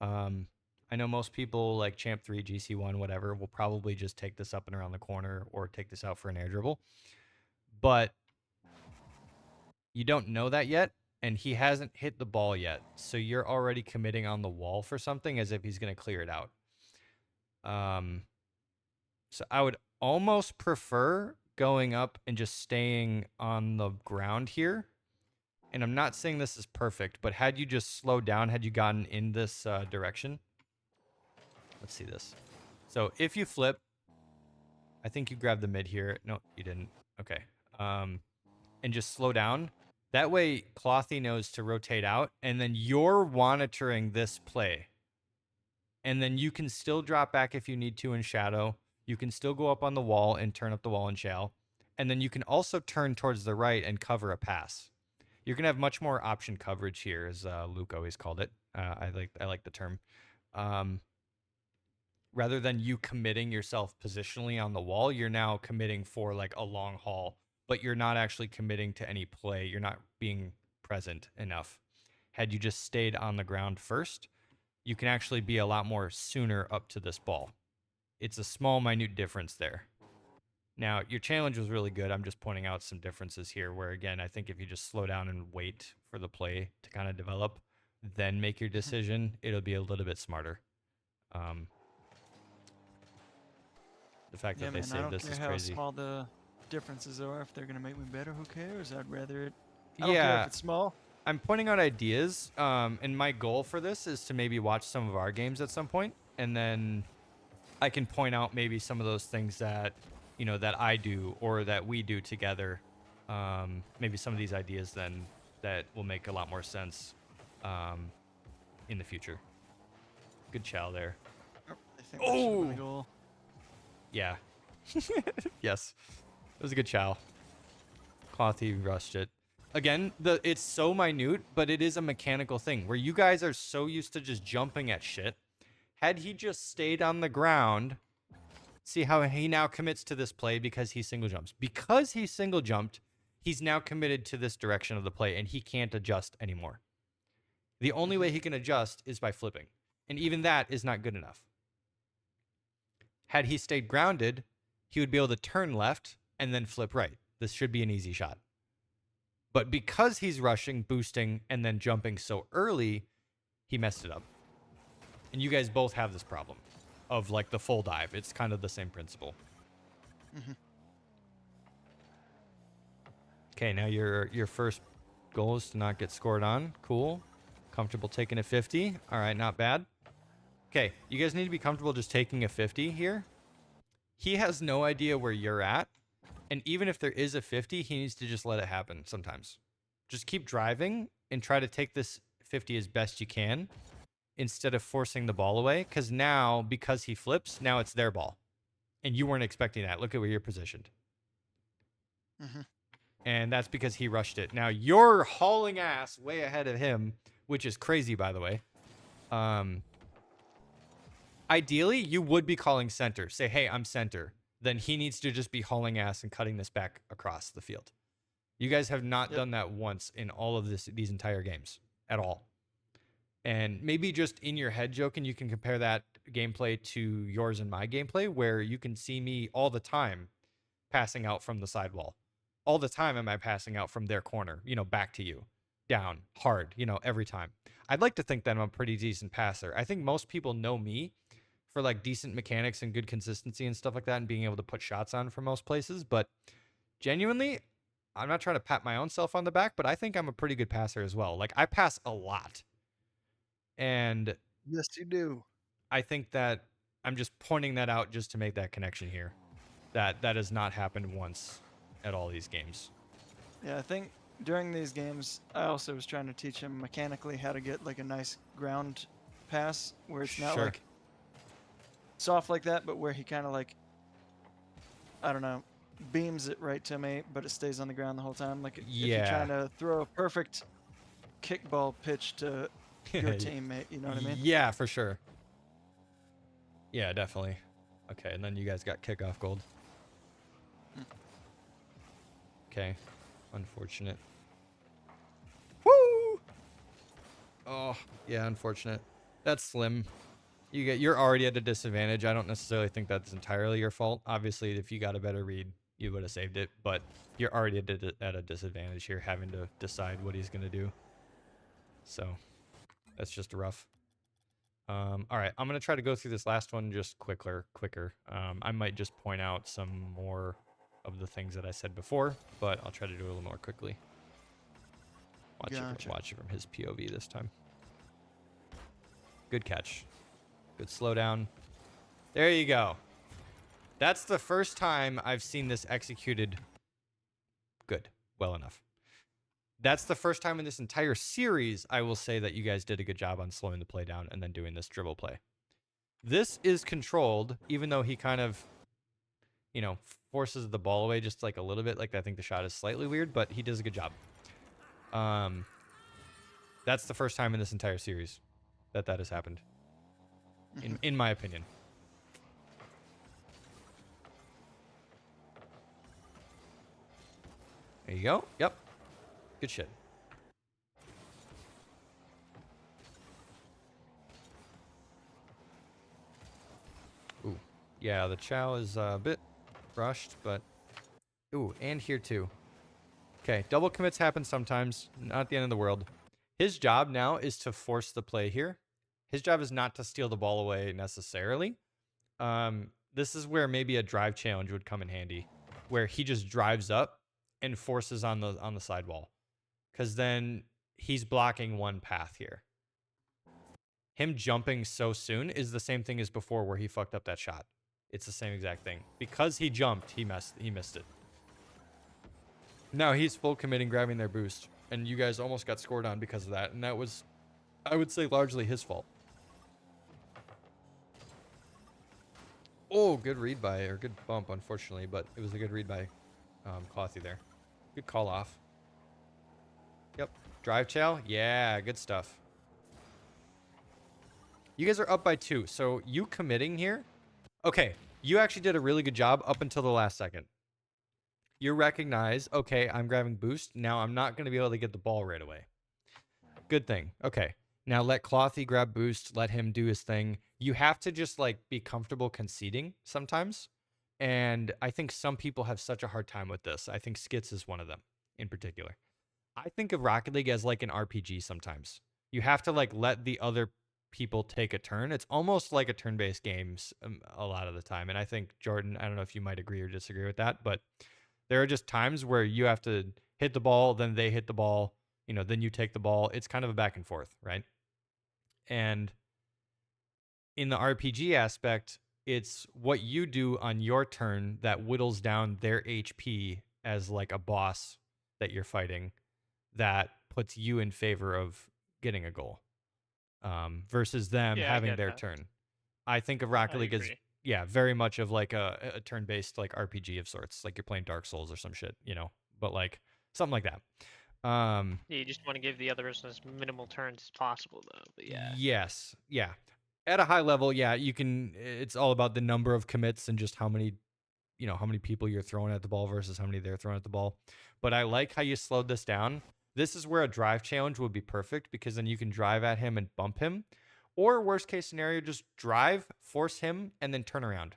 I know most people like Champ 3, GC1, whatever, will probably just take this up and around the corner or take this out for an air dribble. But you don't know that yet, and he hasn't hit the ball yet. So you're already committing on the wall for something as if he's going to clear it out. So I would almost prefer going up and just staying on the ground here. And I'm not saying this is perfect, but had you just slowed down, had you gotten in this direction? Let's see this. So if you flip, I think you grabbed the mid here. No, you didn't. Okay. And just slow down. That way, Clothy knows to rotate out, and then you're monitoring this play. And then you can still drop back if you need to in shadow. You can still go up on the wall and turn up the wall in shell. And then you can also turn towards the right and cover a pass. You're going to have much more option coverage here, as Luke always called it. I like the term. Rather than you committing yourself positionally on the wall, you're now committing for like a long haul, but you're not actually committing to any play. You're not being present enough. Had you just stayed on the ground first, you can actually be a lot more sooner up to this ball. It's a small, minute difference there. Now, your challenge was really good. I'm just pointing out some differences here where, again, I think if you just slow down and wait for the play to kind of develop, then make your decision, it'll be a little bit smarter. The fact that they saved this is crazy.
I don't care how small the differences are. If they're going to make me better, who cares? I'd rather it. I don't care if it's small.
I'm pointing out ideas, and my goal for this is to maybe watch some of our games at some point, and then I can point out maybe some of those things that, that I do or that we do together. Maybe some of these ideas then that will make a lot more sense in the future. Good chow there.
I think oh! Goal.
Yeah. Yes. It was a good chow. Clothy rushed it. Again, it's so minute, but it is a mechanical thing where you guys are so used to just jumping at shit. Had he just stayed on the ground, see how he now commits to this play because he single jumps. Because he single jumped, he's now committed to this direction of the play, and he can't adjust anymore. The only way he can adjust is by flipping. And even that is not good enough. Had he stayed grounded, he would be able to turn left and then flip right. This should be an easy shot. But because he's rushing, boosting, and then jumping so early, he messed it up. And you guys both have this problem of like the full dive. It's kind of the same principle. Okay, now your first goal is to not get scored on. Cool. Comfortable taking a 50. All right, not bad. Okay, you guys need to be comfortable just taking a 50 here. He has no idea where you're at. And even if there is a 50, he needs to just let it happen sometimes. Just keep driving and try to take this 50 as best you can instead of forcing the ball away. Because now, because he flips, now it's their ball. And you weren't expecting that. Look at where you're positioned. And that's because he rushed it. Now, you're hauling ass way ahead of him, which is crazy, by the way. Ideally, you would be calling center. Say, hey, I'm center. Then he needs to just be hauling ass and cutting this back across the field. You guys have not done that once in all of these entire games at all. And maybe just in your head, Jo-kenn, you can compare that gameplay to yours and my gameplay, where you can see me all the time passing out from the sidewall. All the time am I passing out from their corner, back to you, down, hard, every time. I'd like to think that I'm a pretty decent passer. I think most people know me for like decent mechanics and good consistency and stuff like that and being able to put shots on for most places. But genuinely, I'm not trying to pat my own self on the back, but I think I'm a pretty good passer as well. Like, I pass a lot. And
yes, you do.
I think that I'm just pointing that out just to make that connection here. That has not happened once at all these games.
Yeah, I think during these games, I also was trying to teach him mechanically how to get like a nice ground pass where it's not like soft like that, but where he kind of like, I don't know, beams it right to me, but it stays on the ground the whole time. Like if you're trying to throw a perfect kickball pitch to your teammate, you know what I mean?
Yeah, for sure. Yeah, definitely. Okay, and then you guys got kickoff gold. Okay, unfortunate. Woo! Oh, yeah, unfortunate. That's slim. You're already at a disadvantage. I don't necessarily think that's entirely your fault. Obviously, if you got a better read, you would have saved it. But you're already at a disadvantage here, having to decide what he's going to do. So that's just rough. All right, I'm going to try to go through this last one just quicker. I might just point out some more of the things that I said before, but I'll try to do it a little more quickly. Watch it from his POV this time. Good catch. Good slowdown. There you go. That's the first time I've seen this executed good. Well enough. That's the first time in this entire series I will say that you guys did a good job on slowing the play down and then doing this dribble play. This is controlled, even though he kind of, forces the ball away just like a little bit. Like, I think the shot is slightly weird, but he does a good job. That's the first time in this entire series that has happened. In my opinion. There you go. Yep. Good shit. Ooh. Yeah, the chow is a bit rushed, but... Ooh, and here too. Okay, double commits happen sometimes. Not the end of the world. His job now is to force the play here. His job is not to steal the ball away necessarily. This is where maybe a drive challenge would come in handy, where he just drives up and forces on the sidewall, because then he's blocking one path here. Him jumping so soon is the same thing as before, where he fucked up that shot. It's the same exact thing. Because he jumped, he missed it. Now he's full committing, grabbing their boost, and you guys almost got scored on because of that, and that was, I would say, largely his fault. Oh, good read good bump, unfortunately, but it was a good read by Clothy there. Good call off. Yep. Drive chow? Yeah, good stuff. You guys are up by 2, so you committing here. Okay, you actually did a really good job up until the last second. You recognize, okay, I'm grabbing boost. Now I'm not going to be able to get the ball right away. Good thing. Okay. Now let Clothy grab boost, let him do his thing. You have to just like be comfortable conceding sometimes. And I think some people have such a hard time with this. I think Skits is one of them in particular. I think of Rocket League as like an RPG sometimes. You have to like let the other people take a turn. It's almost like a turn-based games a lot of the time. And I think, Jordan, I don't know if you might agree or disagree with that, but there are just times where you have to hit the ball, then they hit the ball, then you take the ball. It's kind of a back and forth, right? And in the RPG aspect, it's what you do on your turn that whittles down their HP as like a boss that you're fighting that puts you in favor of getting a goal versus them
Yeah, I
having
get
their
that.
turn. I think of Rocket
I
League as,
agree.
yeah, very much of like a turn-based like RPG of sorts, like you're playing Dark Souls or some shit, but like something like that.
Yeah, you just want to give the other person as minimal turns as possible, though. But yeah.
Yes, yeah. At a high level, yeah, you can. It's all about the number of commits and just how many people you're throwing at the ball versus how many they're throwing at the ball. But I like how you slowed this down. This is where a drive challenge would be perfect because then you can drive at him and bump him. Or worst case scenario, just drive, force him, and then turn around.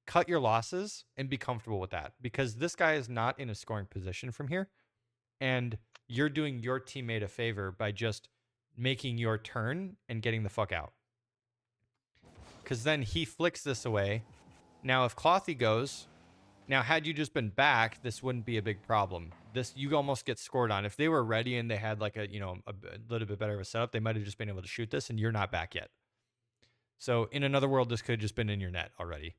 Cut your losses and be comfortable with that because this guy is not in a scoring position from here. And you're doing your teammate a favor by just making your turn and getting the fuck out. Because then he flicks this away. Now, if Clothy goes, now had you just been back, this wouldn't be a big problem. This you almost get scored on. If they were ready and they had like a little bit better of a setup, they might have just been able to shoot this, and you're not back yet. So in another world, this could have just been in your net already,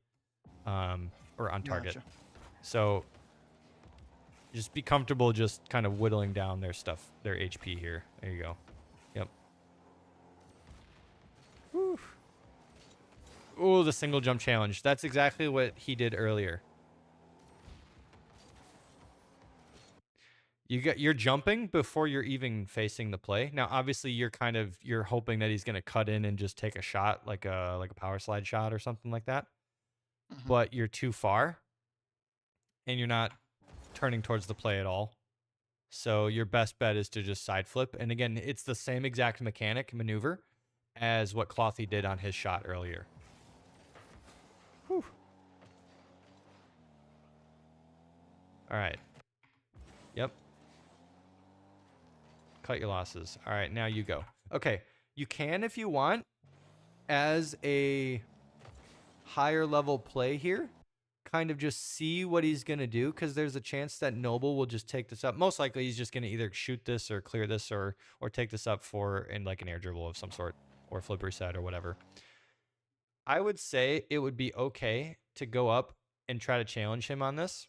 or on target.
Gotcha.
So just be comfortable, just kind of whittling down their stuff, their HP here. There you go. Yep. Whew. Ooh, the single jump challenge. That's exactly what he did earlier. You're jumping before you're even facing the play. Now, obviously, you're hoping that he's gonna cut in and just take a shot, like a power slide shot or something like that.
Mhm.
But you're too far, and you're not turning towards the play at all. So your best bet is to just side flip. And again, it's the same exact maneuver as what Clothy did on his shot earlier. Whew. All right. Yep. Cut your losses. All right, now you go. Okay, you can, if you want, as a higher level play here, kind of just see what he's going to do, because there's a chance that Noble will just take this up. Most likely, he's just going to either shoot this or clear this or take this up in like an air dribble of some sort or flip reset or whatever. I would say it would be okay to go up and try to challenge him on this,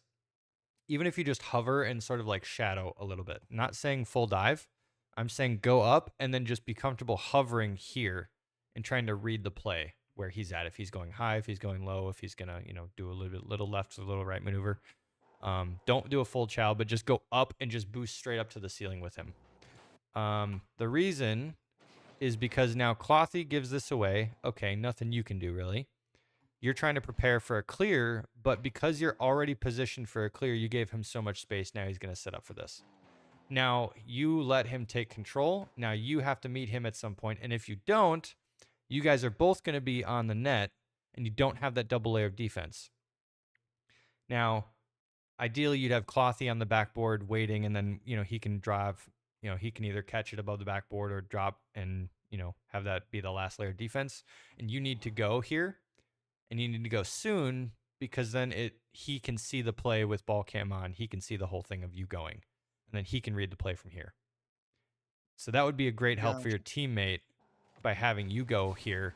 even if you just hover and sort of like shadow a little bit. Not saying full dive. I'm saying go up and then just be comfortable hovering here and trying to read the play where he's at. If he's going high, if he's going low, if he's gonna, do a little left or a little right maneuver. Don't do a full chow, but just go up and just boost straight up to the ceiling with him. The reason is because now Clothy gives this away. Okay, nothing you can do really. You're trying to prepare for a clear, but because you're already positioned for a clear, you gave him so much space. Now he's going to set up for this. Now you let him take control. Now you have to meet him at some point. And if you don't, you guys are both going to be on the net and you don't have that double layer of defense. Now, ideally you'd have Clothy on the backboard waiting, and then, he can drive, he can either catch it above the backboard or drop and, have that be the last layer of defense. And you need to go here. And you need to go soon, because then he can see the play with ball cam on. He can see the whole thing of you going. And then he can read the play from here. So that would be a great help for your teammate by having you go here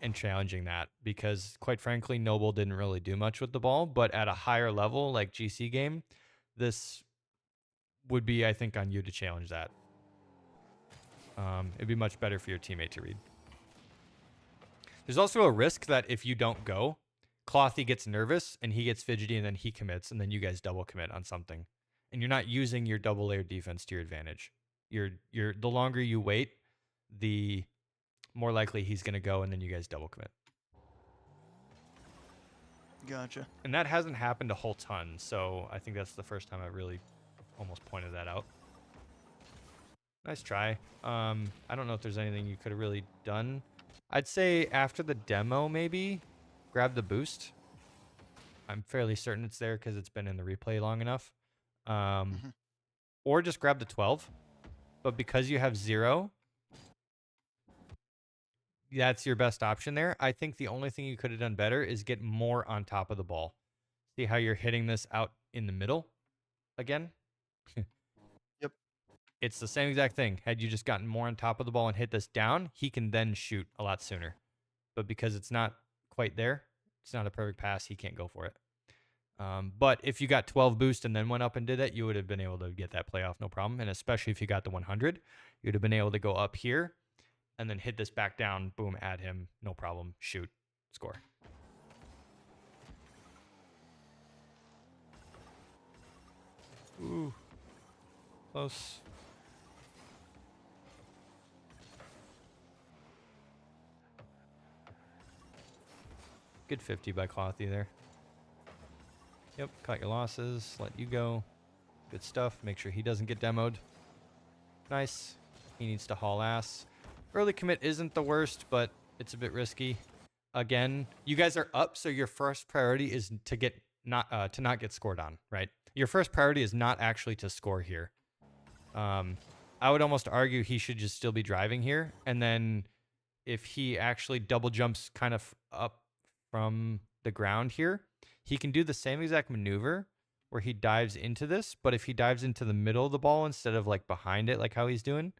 and challenging that. Because quite frankly, Noble didn't really do much with the ball. But at a higher level, like GC game, this would be, I think, on you to challenge that. It'd be much better for your teammate to read. There's also a risk that if you don't go, Clothy gets nervous and he gets fidgety and then he commits and then you guys double commit on something. And you're not using your double layer defense to your advantage. The longer you wait, the more likely he's going to go and then you guys double commit.
Gotcha.
And that hasn't happened a whole ton, so I think that's the first time I really almost pointed that out. Nice try. I don't know if there's anything you could have really done. I'd say after the demo, maybe grab the boost. I'm fairly certain it's there because it's been in the replay long enough.
Mhm.
Or just grab the 12. But because you have 0, that's your best option there. I think the only thing you could have done better is get more on top of the ball. See how you're hitting this out in the middle again?
Yep.
It's the same exact thing. Had you just gotten more on top of the ball and hit this down, he can then shoot a lot sooner. But because it's not quite there, it's not a perfect pass, he can't go for it. But if you got 12 boost and then went up and did it, you would have been able to get that playoff, no problem. And especially if you got the 100, you'd have been able to go up here and then hit this back down, boom, add him, no problem, shoot, score. Ooh, close. Good 50 by Clothy there. Yep, cut your losses, let you go. Good stuff. Make sure he doesn't get demoed. Nice. He needs to haul ass. Early commit isn't the worst, but it's a bit risky. Again, you guys are up, so your first priority is to not get scored on, right? Your first priority is not actually to score here. I would almost argue he should just still be driving here, and then if he actually double jumps kind of up from the ground here, he can do the same exact maneuver where he dives into this, but if he dives into the middle of the ball instead of like behind it, like how he's doing,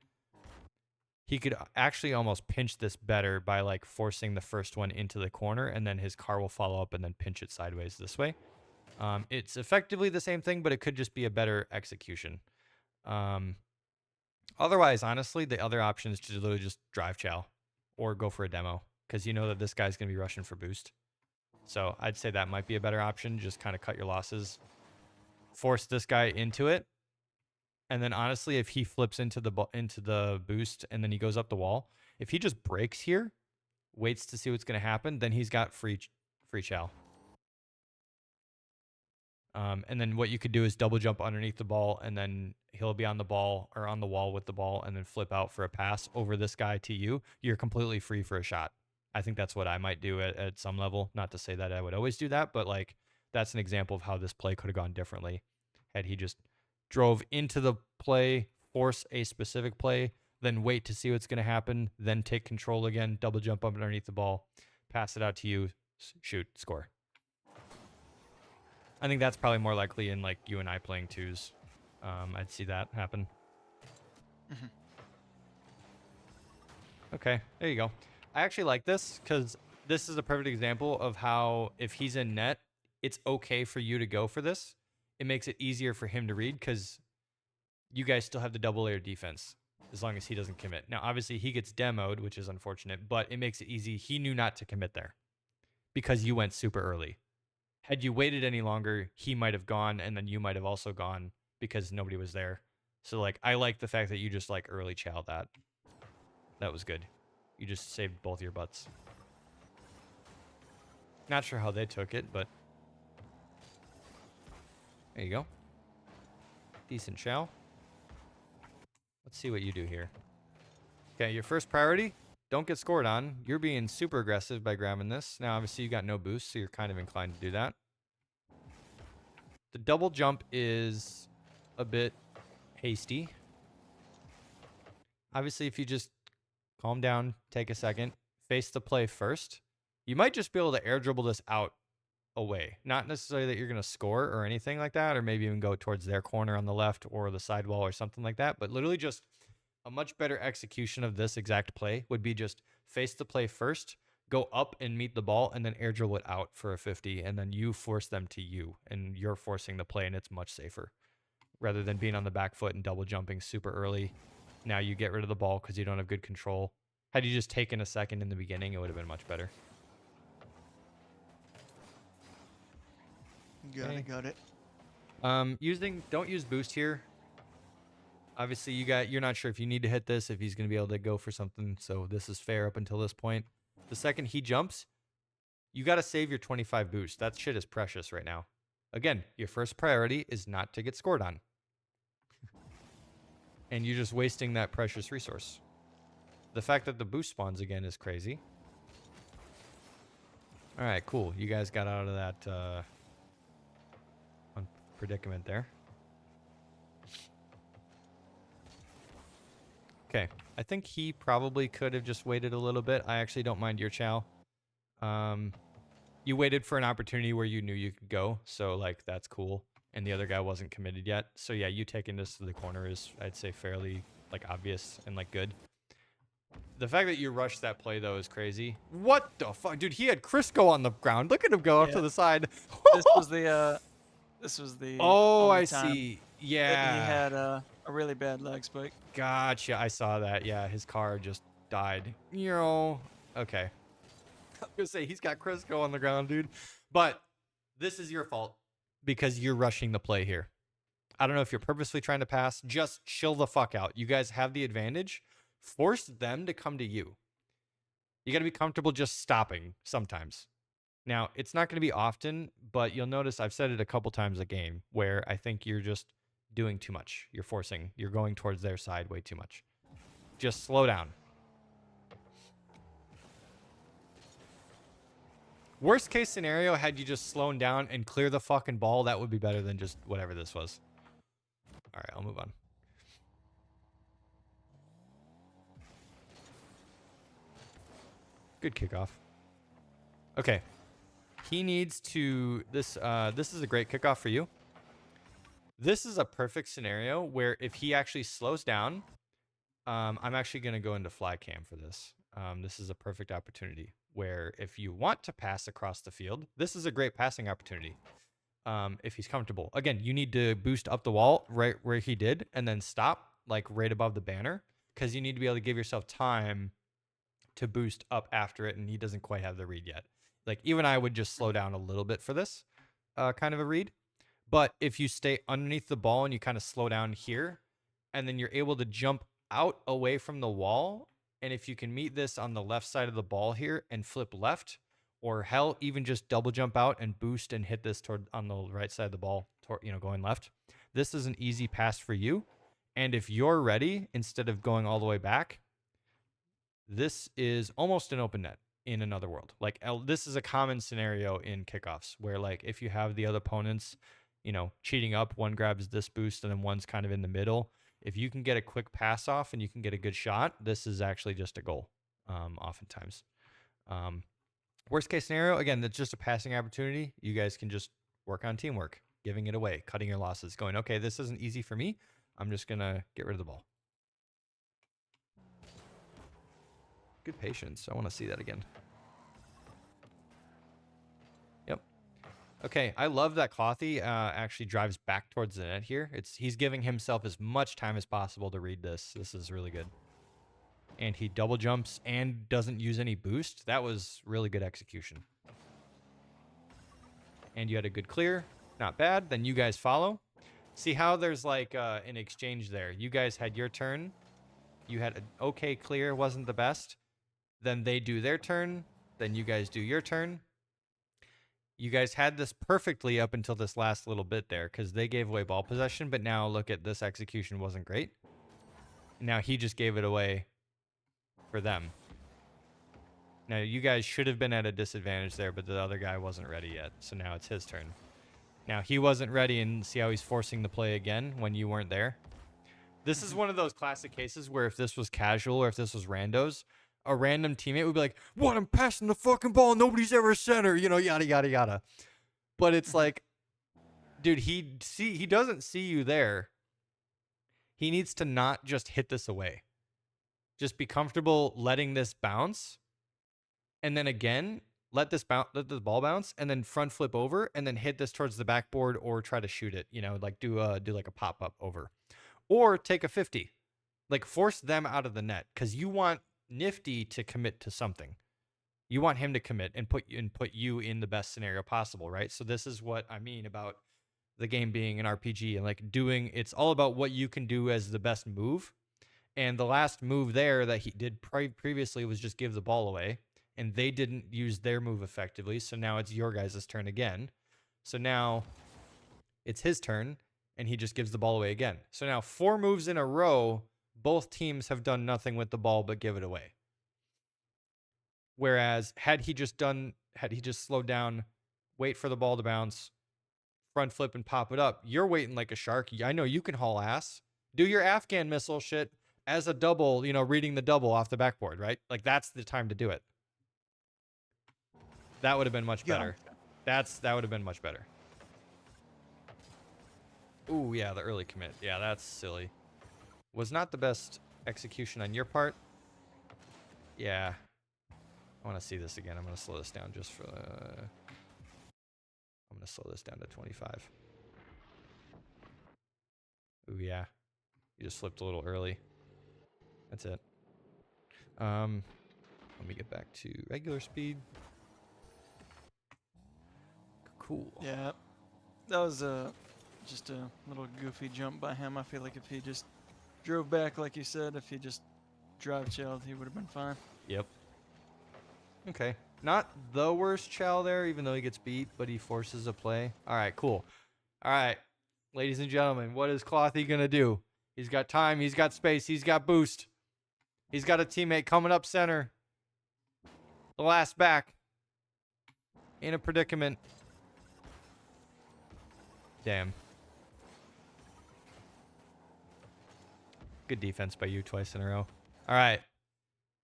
he could actually almost pinch this better by like forcing the first one into the corner, and then his car will follow up and then pinch it sideways this way. It's effectively the same thing, but it could just be a better execution. Otherwise, honestly, the other option is to literally just drive chow or go for a demo, because you know that this guy's going to be rushing for boost. So I'd say that might be a better option. Just kind of cut your losses, force this guy into it. And then honestly, if he flips into the boost and then he goes up the wall, if he just breaks here, waits to see what's going to happen, then he's got free chow. And then what you could do is double jump underneath the ball, and then he'll be on the ball or on the wall with the ball, and then flip out for a pass over this guy to you. You're completely free for a shot. I think that's what I might do at some level. Not to say that I would always do that, but like that's an example of how this play could have gone differently had he just drove into the play, force a specific play, then wait to see what's going to happen, then take control again, double jump up underneath the ball, pass it out to you, shoot, score. I think that's probably more likely in like you and I playing twos. I'd see that happen.
Mhm.
Okay, there you go. I actually like this because this is a perfect example of how if he's in net, it's okay for you to go for this. It makes it easier for him to read because you guys still have the double layer defense as long as he doesn't commit. Now, obviously, he gets demoed, which is unfortunate, but it makes it easy. He knew not to commit there because you went super early. Had you waited any longer, he might have gone, and then you might have also gone because nobody was there. So, like, I like the fact that you just, like, early chow that. That was good. You just saved both your butts. Not sure how they took it, but there you go. Decent chow. Let's see what you do here. Okay, your first priority, don't get scored on. You're being super aggressive by grabbing this. Now, obviously, you got no boost, so you're kind of inclined to do that. The double jump is a bit hasty. Obviously, if you just calm down, take a second, face the play first, you might just be able to air dribble this out away. Not necessarily that you're going to score or anything like that, or maybe even go towards their corner on the left or the sidewall or something like that, but literally just a much better execution of this exact play would be just face the play first, go up and meet the ball, and then air dribble it out for a 50, and then you force them to you, and you're forcing the play, and it's much safer. Rather than being on the back foot and double jumping super early, now you get rid of the ball because you don't have good control. Had you just taken a second in the beginning, it would have been much better.
Got it.
Don't use boost here. Obviously, you're not sure if you need to hit this, if he's going to be able to go for something, so this is fair up until this point. The second he jumps, you got to save your 25 boost. That shit is precious right now. Again, your first priority is not to get scored on. And you're just wasting that precious resource. The fact that the boost spawns again is crazy. All right, cool. You guys got out of that predicament there. Okay, I think he probably could have just waited a little bit. I actually don't mind your chow. You waited for an opportunity where you knew you could go, so like that's cool. And the other guy wasn't committed yet. So yeah, you taking this to the corner is, I'd say, fairly like obvious and like good. The fact that you rushed that play though is crazy. What the fuck, dude? He had Crisco on the ground. Look at him go off to the side.
This was the
Oh,
only
I
time
see.
that
Yeah.
he had a really bad leg spike.
Gotcha. I saw that. Yeah, his car just died. You know. Okay. I was gonna say he's got Crisco on the ground, dude. But this is your fault because you're rushing the play here. I don't know if you're purposely trying to pass. Just chill the fuck out. You guys have the advantage. Force them to come to you. You got to be comfortable just stopping sometimes. Now, it's not going to be often, but you'll notice I've said it a couple times a game where I think you're just doing too much. You're forcing. You're going towards their side way too much. Just slow down. Worst case scenario, had you just slowed down and clear the fucking ball, that would be better than just whatever this was. All right, I'll move on. Good kickoff. Okay. He needs to... This is a great kickoff for you. This is a perfect scenario where if he actually slows down... I'm actually going to go into fly cam for this. This is a perfect opportunity where if you want to pass across the field, this is a great passing opportunity. If he's comfortable. Again, you need to boost up the wall right where he did and then stop like right above the banner because you need to be able to give yourself time to boost up after it, and he doesn't quite have the read yet. Like even I would just slow down a little bit for this kind of a read. But if you stay underneath the ball and you kind of slow down here, and then you're able to jump out away from the wall, and if you can meet this on the left side of the ball here and flip left, or hell, even just double jump out and boost and hit this toward on the right side of the ball, going left. This is an easy pass for you. And if you're ready, instead of going all the way back, this is almost an open net in another world. Like this is a common scenario in kickoffs where like if you have the other opponents, cheating up, one grabs this boost and then one's kind of in the middle. If you can get a quick pass off and you can get a good shot, this is actually just a goal oftentimes. Worst case scenario, again, that's just a passing opportunity. You guys can just work on teamwork, giving it away, cutting your losses, going, okay, this isn't easy for me. I'm just going to get rid of the ball. Good patience. I want to see that again. Yep. Okay, I love that Clothy actually drives back towards the net here. He's giving himself as much time as possible to read this. This is really good. And he double jumps and doesn't use any boost. That was really good execution. And you had a good clear. Not bad. Then you guys follow. See how there's like an exchange there. You guys had your turn. You had an okay clear. Wasn't the best. Then they do their turn. Then you guys do your turn. You guys had this perfectly up until this last little bit there because they gave away ball possession. But now look at this execution wasn't great. Now he just gave it away for them. Now you guys should have been at a disadvantage there, but the other guy wasn't ready yet. So now it's his turn. Now he wasn't ready, and see how he's forcing the play again when you weren't there. This is one of those classic cases where if this was casual or if this was randos, a random teammate would be like, what, I'm passing the fucking ball, nobody's ever a center, yada, yada, yada. But it's like, dude, he doesn't see you there. He needs to not just hit this away. Just be comfortable letting this bounce. And then again, let the ball bounce and then front flip over and then hit this towards the backboard or try to shoot it, like do like a pop-up over. Or take a 50. Like force them out of the net because you want Nifty to commit to something. You want him to commit and put you in the best scenario possible, right? So this is what I mean about the game being an RPG and like it's all about what you can do as the best move. And the last move there that he did previously was just give the ball away, and they didn't use their move effectively. So now it's your guys' turn again. So now it's his turn, and he just gives the ball away again. So now 4 moves in a row, both teams have done nothing with the ball but give it away. Whereas had he just slowed down, wait for the ball to bounce, front flip and pop it up, you're waiting like a shark. I know you can haul ass. Do your Afghan missile shit as a double, reading the double off the backboard, right? Like that's the time to do it. That would have been much better. That would have been much better. Ooh, yeah, the early commit. Yeah, that's silly. Was not the best execution on your part. Yeah. I want to see this again. I'm going to slow this down just for... I'm going to slow this down to 25. Ooh, yeah. You just flipped a little early. That's it. Let me get back to regular speed. Cool.
Yeah. That was just a little goofy jump by him. I feel like if he just drove back, like you said, if he just drive chilled, he would have been fine.
Yep. Okay. Not the worst chow there, even though he gets beat, but he forces a play. All right, cool. All right, ladies and gentlemen, what is Clothy going to do? He's got time. He's got space. He's got boost. He's got a teammate coming up center. The last back. In a predicament. Damn. Good defense by you twice in a row. All right.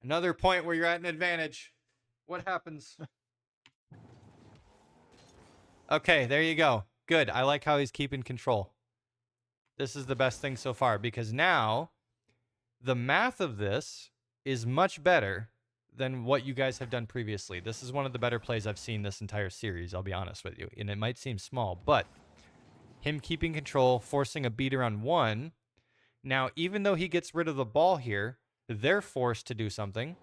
Another point where you're at an advantage. What happens? Okay, there you go. Good. I like how he's keeping control. This is the best thing so far because now the math of this is much better than what you guys have done previously. This is one of the better plays I've seen this entire series, I'll be honest with you. And it might seem small, but him keeping control, forcing a beat around 1. Now, even though he gets rid of the ball here, they're forced to do something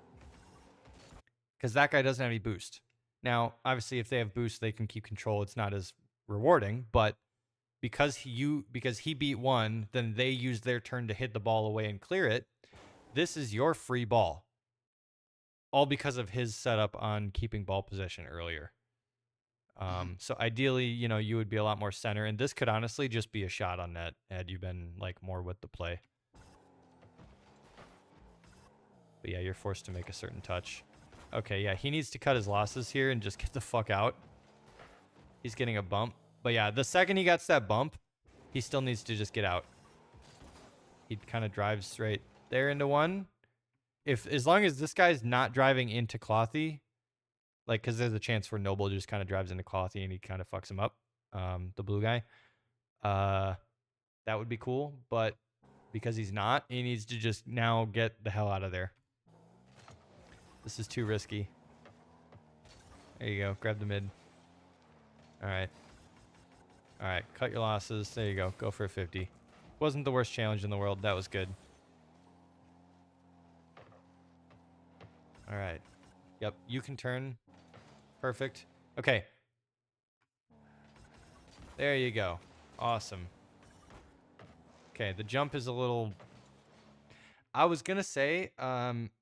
because that guy doesn't have any boost. Now, obviously, if they have boost, they can keep control. It's not as rewarding, but because he beat 1, then they use their turn to hit the ball away and clear it. This is your free ball. All because of his setup on keeping ball possession earlier. So ideally, you would be a lot more center, and this could honestly just be a shot on net had you been like more with the play. But yeah, you're forced to make a certain touch. Okay, yeah, he needs to cut his losses here and just get the fuck out. He's getting a bump. But yeah, the second he gets that bump, he still needs to just get out. He kind of drives right there into 1. As long as this guy's not driving into Clothy, like, because there's a chance where Noble just kind of drives into Clothy and he kind of fucks him up, the blue guy. That would be cool, but because he's not, he needs to just now get the hell out of there. This is too risky. There you go. Grab the mid. All right. All right. Cut your losses. There you go. Go for a 50. Wasn't the worst challenge in the world. That was good. All right. Yep. You can turn. Perfect. Okay. There you go. Awesome. Okay. The jump is a little... I was going to say,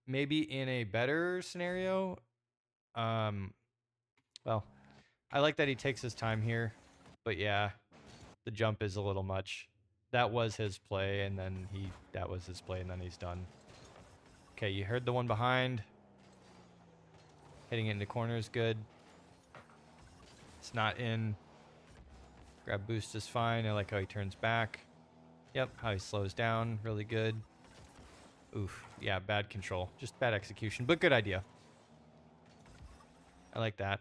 maybe in a better scenario, well, I like that he takes his time here, but yeah, the jump is a little much. That was his play, and then that was his play, and then he's done. Okay, you heard the one behind. Hitting it into corner is good. It's not in. Grab boost is fine. I like how he turns back. Yep, how he slows down, really good. Oof, yeah, bad control. Just bad execution, but good idea. I like that.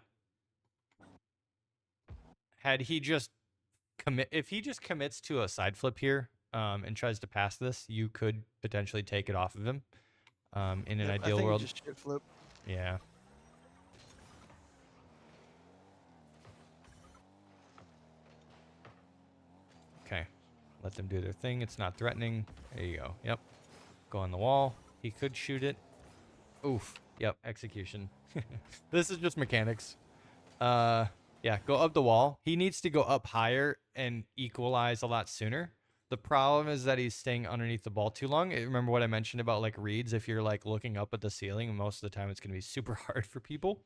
Had he just if he just commits to a side flip here and tries to pass this, you could potentially take it off of him in an ideal world.
Just shit flip.
Yeah. Okay. Let them do their thing. It's not threatening. There you go. Yep. Go on the wall. He could shoot it. Oof. Yep. Execution. This is just mechanics. Yeah. Go up the wall. He needs to go up higher and equalize a lot sooner. The problem is that he's staying underneath the ball too long. Remember what I mentioned about like reads? If you're like looking up at the ceiling, most of the time it's going to be super hard for people.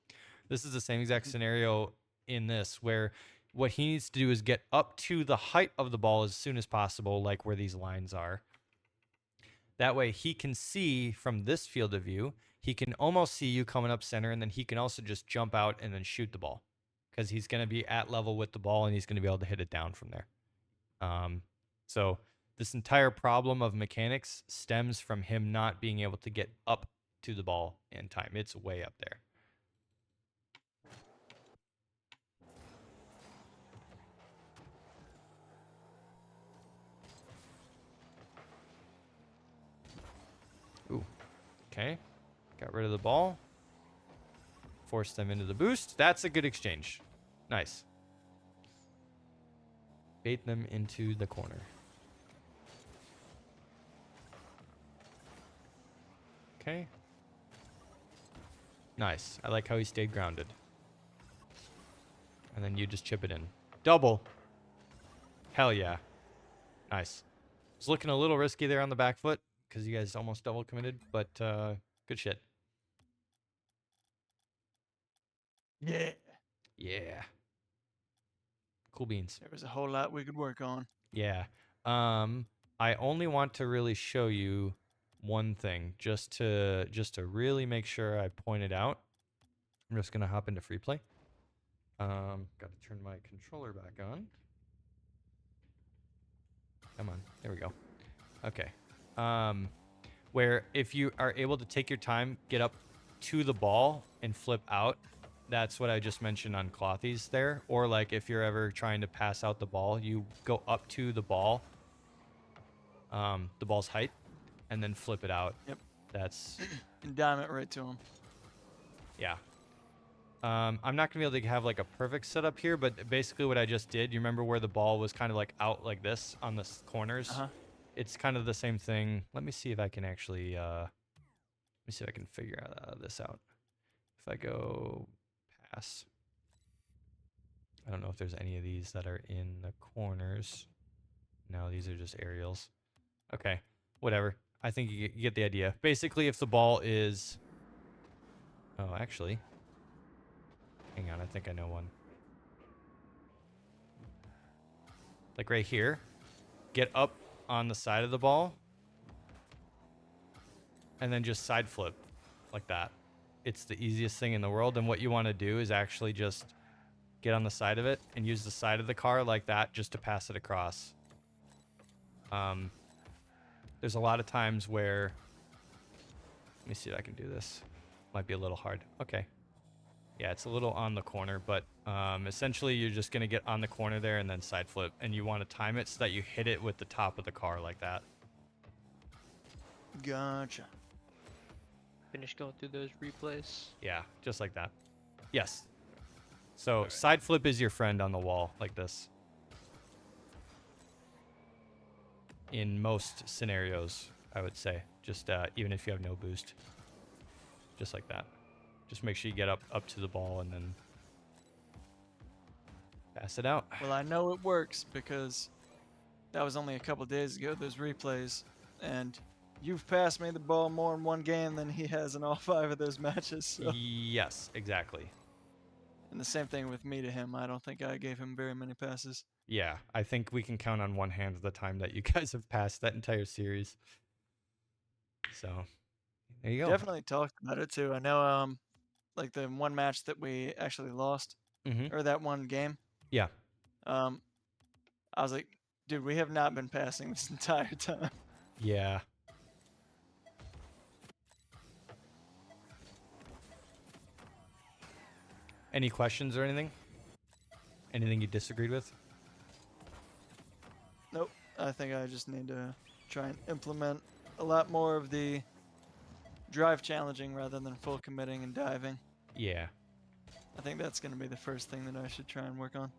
This is the same exact scenario in this where what he needs to do is get up to the height of the ball as soon as possible, like where these lines are. That way he can see from this field of view, he can almost see you coming up center, and then he can also just jump out and then shoot the ball because he's going to be at level with the ball and he's going to be able to hit it down from there. So this entire problem of mechanics stems from him not being able to get up to the ball in time. It's way up there. Ooh, okay. Got rid of the ball. Force them into the boost. That's a good exchange. Nice. Bait them into the corner. Okay. Nice. I like how he stayed grounded. And then you just chip it in. Double. Hell yeah. Nice. It's looking a little risky there on the back foot because you guys almost double committed, but good shit.
Yeah.
Yeah. Cool beans.
There was a whole lot we could work on.
Yeah. I only want to really show you one thing just to really make sure I point it out. I'm just gonna hop into free play. Got to turn my controller back on. Come on, there we go. Okay. Where if you are able to take your time, get up to the ball and flip out. That's what I just mentioned on Clothy's there. Or like if you're ever trying to pass out the ball, you go up to the ball, the ball's height, and then flip it out.
Yep.
That's
and dime it right to him.
Yeah. I'm not gonna be able to have like a perfect setup here, but basically what I just did, you remember where the ball was kind of like out like this on the corners? It's kind of the same thing. Let me see if I can actually figure this out. If I go pass, I don't know if there's any of these that are in the corners. No, these are just aerials. Okay, whatever. I think you get the idea. Basically, if the ball is... Oh, actually. Hang on, I think I know one. Like right here. Get up on the side of the ball. And then just side flip. Like that. It's the easiest thing in the world. And what you want to do is actually just get on the side of it and use the side of the car like that just to pass it across. There's a lot of times where... Let me see if I can do this. Might be a little hard. Okay. Yeah, it's a little on the corner, but essentially you're just going to get on the corner there and then side flip. And you want to time it so that you hit it with the top of the car like that.
Gotcha.
Finish going through those replays.
Yeah, just like that. Yes. So side flip is your friend on the wall like this. In most scenarios, I would say. Just even if you have no boost. Just like that. Just make sure you get up to the ball and then pass it out.
Well, I know it works because that was only a couple days ago, those replays. And you've passed me the ball more in one game than he has in all 5 of those matches. So.
Yes, exactly.
And the same thing with me to him. I don't think I gave him very many passes.
Yeah, I think we can count on one hand the time that you guys have passed that entire series. So, there you go.
Definitely talked about it too. I know, like the one match that we actually lost, or that one game.
Yeah.
I was like, dude, we have not been passing this entire time.
Yeah. Any questions or anything? Anything you disagreed with?
Nope. I think I just need to try and implement a lot more of the drive challenging rather than full committing and diving.
Yeah.
I think that's going to be the first thing that I should try and work on.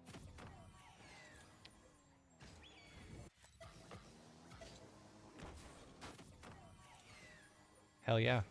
Hell yeah.